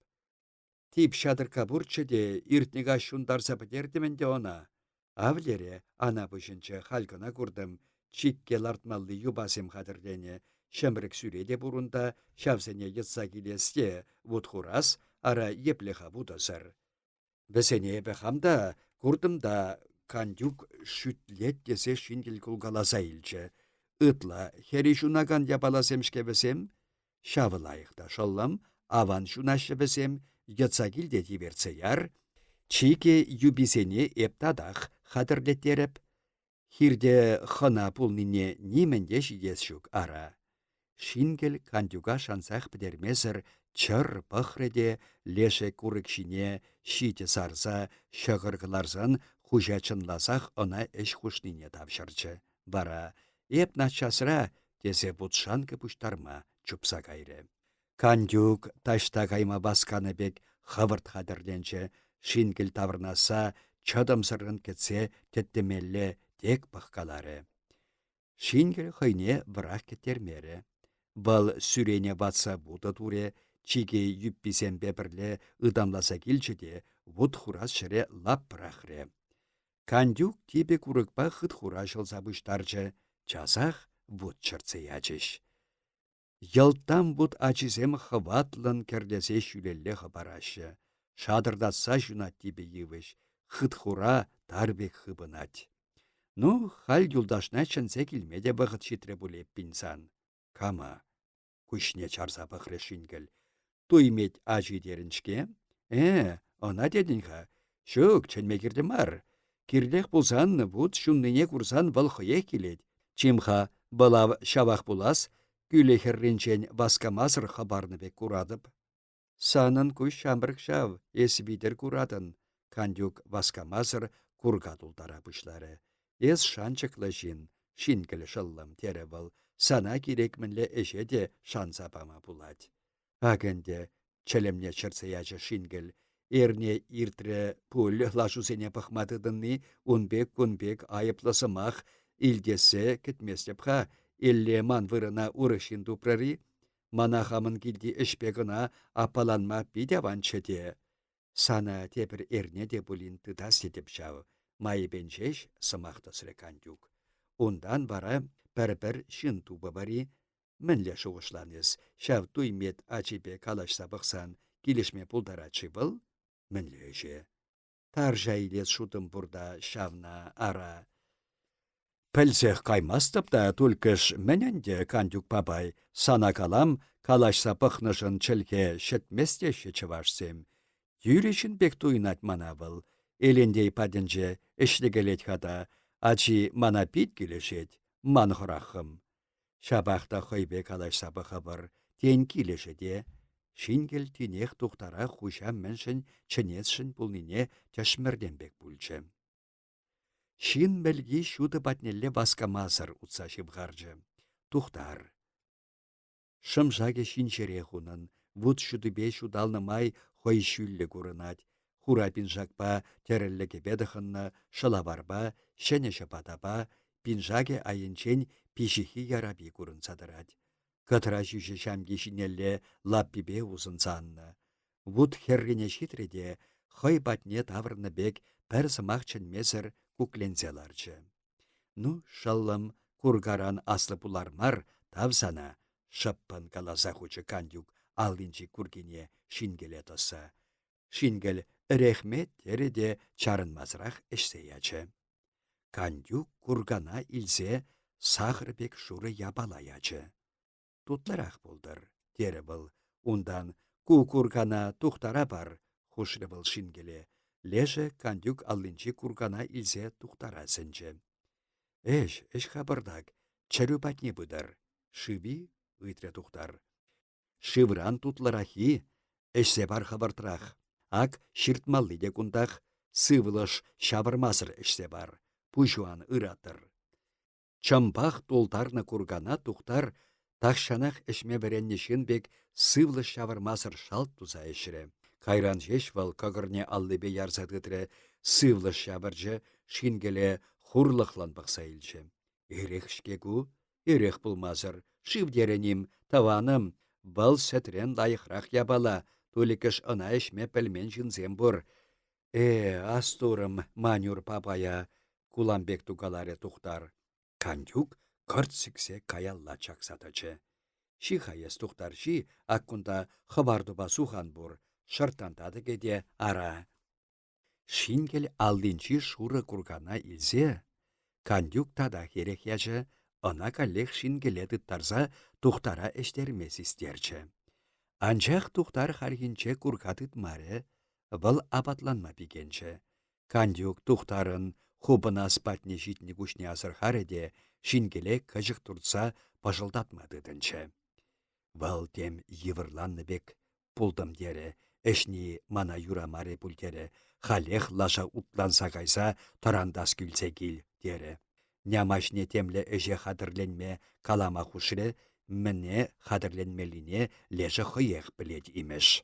Тип шадыр кабурчы де иртнега шундарса бідердіменде она. Авлере ана бұшынчы халкына күрдім, чикке лартмалды юбасем қадырдене, шемрік сүреде бұрында, шавсене етса келесте, вұтхурас, ара еплеха бұдасыр. Бәсене бәхамда, күрдімда кандюк шүтлет десе шингел күлгаласа илчі. Үтла, хері шунаган ябаласемшке бәсем, шавылайықта шоллам, аван шунашы бәсем, етса келде диверце яр, чике юбисене ептадақ, хадырлеттеріп, хирде хына пулнине неменде шидес шук ара. Шингел кандюга шансақ бідермезір чыр пықреде леше күрікшіне шите сарса шығырғыларзан хужа чынласақ она эш хушнине тавшырчы. Бара, еп начасыра десе бұтшанғы бұштарма чупса кайры. Кандюк ташта кайма басқаны бек хавырт хадырленче шингел тавырнаса чадамсырын кетсе теттемелле тек пăхкаларе. Шингел хăйне вырах кеттермере. Вăл сүрене ватса бута туре, чиге юпписемпе пірле ыдамласа килчче вут хурас шыре лап пырахре. Кандюк типе курыкпа хыт хура çылса пуçтарчче, часах вут чыртсе ячеш. Йылттан вут ачисем хыватлын керлесе çүлелле хăпараççă. Шадырдатса çунать типе йывăç, хыт хура тарбек хыпынать. Ну, халь юлдашна чынсе килмеде вăхăт çитре пулеп пинсан. Кама, кучне чарса пăхрре шингел. Туймет ачи терінчке? Она дедінха. Шук, чәнме кирді мар. Кирлех бұлсан, бұд шунныне курсан бұл хые келет. Чимха бұлав шавақ бұлас, күлехерренчен васкамазыр хабарны бек курадып. Санын күш шамбырк шав, ес бидер курадын. Кандюк васкамазыр кургадулдара бұшлары. Ес шанчықлы жин, шинкіл шыллым тере бұл. Сана керекмінлі эшеде шанса пама бұлад. Агенде чәлемне чырсы ячы шингел. Эрне иртре пуль лашусене пахматыдынны унбек айыпласымах илдесе кетместепха илле ман вырына урышин дупрари, манахамын килди ішпегіна апаланма бидяван чеде. Сана тепір эрне де булин тыдас етеп жау. Майы бенчеш сымақтысыры Кандюк. Ондан бара пір-пір шын тубы бари, мінле шуғышланыз, шав туймет ачипе калашса бұқсан, келішме пулдара чыбыл, мінле же. Тар жайлес шутым бұрда шавна ара. Пілсех каймастыпта түлкіш мінінде Кандюк бабай, сана калам калашса бұқнышын чілке шетместеші чывашсем. Юрешін бек туйнат мана был, елендей падінже ішлігілет хада, ачи мана пит келешет, ман хұрақым. Шабақта хойбе калашса бұқабыр, тен келешеде, шингел тенех тухтара хушам мәншін чынесшін пулнине тәшмірденбек бүлчі. Шин бәлгі шуды батнелле васкамазыр утса шыбғаржы. Тухтар. Шымжаге шинчере хунын, вуд шудыбе шудалны май хой шүллі көрінат. Хура пинжакпа тереллі кебедіхынны, шылаварба, шәне шапатаба, пинжаге айынчен пишихи яраби көрін садырад. Кытыра жүші шамге шинелле лаппибе узынсанны. Вуд херрене шитреде, хой батне таврны бек пәр сымақ чынмезір куклензеларчы. Ну, шаллым, кургаран аслы пулармар тавсана, шыппын каласа хучы Кандюк аллинчи кургине шингеле тоса. Шингел рехмет тереде чарынмазырақ ішсеячы. Кандюк кургана илзе сахырбек шуры ябалаячы. Тутларақ болдыр, тере был. Ундан кургана тухтара бар, хушлы был шингеле. Леже Кандюк аллинчи кургана илзе тухтара сенче. Эш хабырдаг, чәру патне бұдар. Шиби үйтре тухтар. Шивран тутларахи, эшсе бар хабыртрах. Ак ширтмалли де кундах, сывылыш шабырмасыр эшсе бар. Пужуан ыратыр. Чампах толтарны кургана тухтар, тахшанах эшме береннешін бек сывлыш шабырмасыр шалт туза эшіре. Кайран жеш вал кагырне аллыбе ярзадгытре сывлыш шабыржы шингеле хурлықлан бақса илчі. Эрех шкегу, эрех пулмазыр, шивдеренім, таваным, вал сәтрен лайықрақ ябала, толикыш ына эшме пәлмен жынзем бұр. Астурым манюр папая, куламбек тугаларе тухтар. Кандюк кырт сіксе каялла чаксатычы. Шихайес тухтар ши, аккунда хабардуба сухан бұр, шыртантады кеде ара. Шингел алдинчи шуры кургана илзе, Кандюк тада керек яжы, ына каллех шингеледі тарза тухтара эштермес истерчі. Анчах тухтар хархинче кургатыт маре, вăл апатланма пикенче. Кандюк тухтарын хупына спатне житне кушне асыр хареде, шингеле кыжық туртса пажылдатмадыдынче. Вăл тем йывырланны бек пулдым дере, эшни мана юра маре пултере, халех лаша утланса кайса тарандас күлсе кил дере. Нямашне темле эже хадырленме калама хушре, мене хадырленмелине леже хыех білет имеш.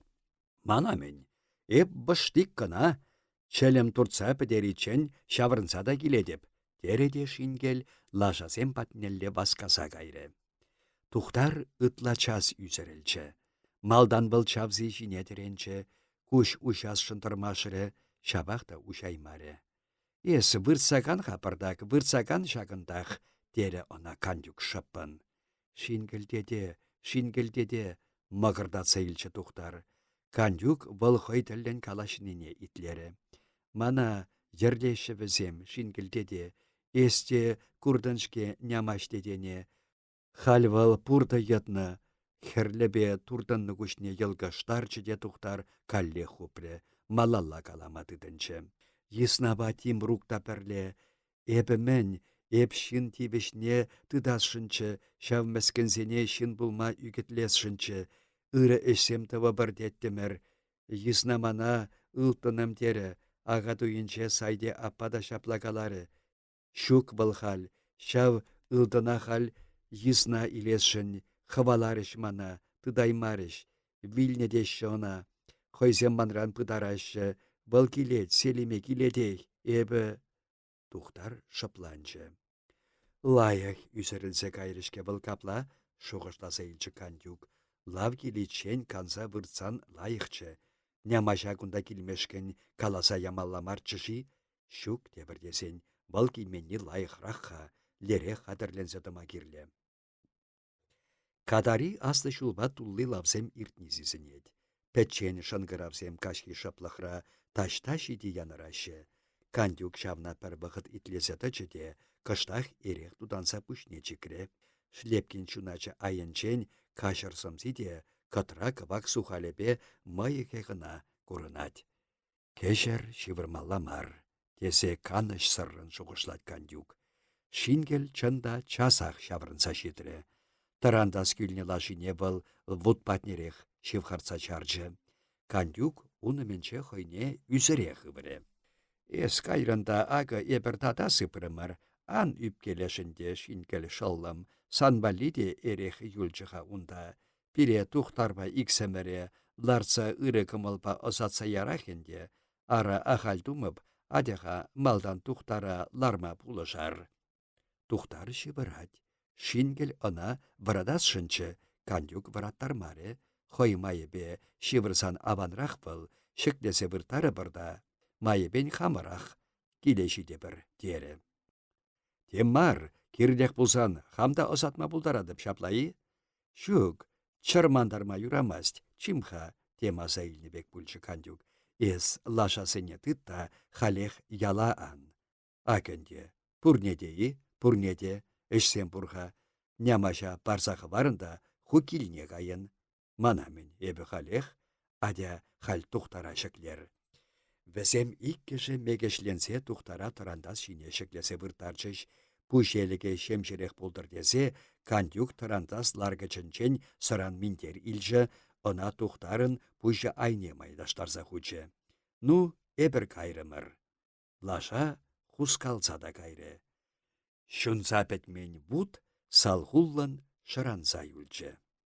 Мана мен, эп быштик кына, чәлем турца педеричен шаврынса да келедеп, Тереде шингел лажасем патнелле васкаса кайры. Тухтар ытла час үзерелче. Малдан был чавзи жине теренче, куш ушас шынтырмашыры, шабақта ушаймаре. Ес выртсакан хапардак, выртсакан шагындах, тере она кандюк шыппын. Шингелдеде, мағырдатса илчі тухтар. Кандюк бұл хойтеллен калашнине итлері. Мана ерлеші візем шингелдеде, есте курдыншке нямаштедене, хальвал пурта ятна, херлебе турданны күшне йылгаштарчы де тухтар калле хупре, малалла каламатыдынчы. Йыснаба тим рукта перле, эбі мен, эп шин тибешне тыдасшынчы, шавмәскінзене шин булма үгітлесшынчы, ыры эшсем тыва бардеттемер. Йыснамана ылтыным тере, ага туйынче сайде аппада шаплагалары. Шук былхал, шав ылтына хал, йысна илесшін, хаваларыш мана, тыдаймарыш, вильнеде шона, хойзем манран пыдарашы, бұл килет, селеме килетей, эбі тухтар шыпланчы. Лайық үсірілсе кайрышке бұл капла, шуғышласа илчі кандюк, лав килетчен канса выртсан лайықчы, нямаша кунда килмешкен каласа ямалламарчыши, шук тебірдесен, бұл килменні лайықраққа, лере қадырленсе тыма кирле. Кадари аслы шулба тулли лавсем иртнизисінет. Пәтчен шынгыравсем кашки шаплықра таш-таш иди янырашы. Кандюк шавна пір бұғыт итлесеті де, кыштақ ерех туданса пүшне чекре. Шлепкин чуначы айынчен кашырсымсы де, кытра кывак сухалепе майыке гына көрінат. Кешер шивырмаламар, тесе каныш сыррын шуғышлат кандюк. Шингел чында часах шаврынса шетірі. Тарандас күліне лашине был вуд патнерех шивхарца чаржы. Кандюк унымен хойне үзірех ыбыры. Эс кайрында ага эбір тата сыпырымыр, ан үпкелешінде шингел шаллам, санбалиде эрех юлчыға унда. Пире тухтарба иксемере, ларца ыры кымылпа озатса ярахенде, ара ахал думып, адеға малдан тухтара ларма пулышар. Тухтар шибырать. Шингел ына варадас шынчы, кандюк вараттармаре, хой майыбе шивырсан аванрақ был, шеклесе выртары бірда, майыбен хамырах, келешіде бір дере. Теммар, кирлек бұлсан, хамда осатма бұлдарадып шаплайы? Шук, чырмандарма юрамаст, чимха, темаса илнебек бүлчі кандюк, эс лашасыне тытта халех яла ан. Акенде, пурнеде, эшсен бұрға, нямаша барсақы барында хукилне кайын. Манамен эбі халех, адя хал тухтара шеклер. Весем иккеше мегешленсе тухтара тарандас шине шеклесе выртарчыш, пушеліге шемшерек болдыр десе, кандюк тарандас ларгычынчен сыран минтер илжі, она тухтарын пушы айне майдаштарса хучы. Ну, эбір кайрымыр. Лаша хускалца да кайры. Шунса пәтмен вуд салхуллан шыранса юлчы.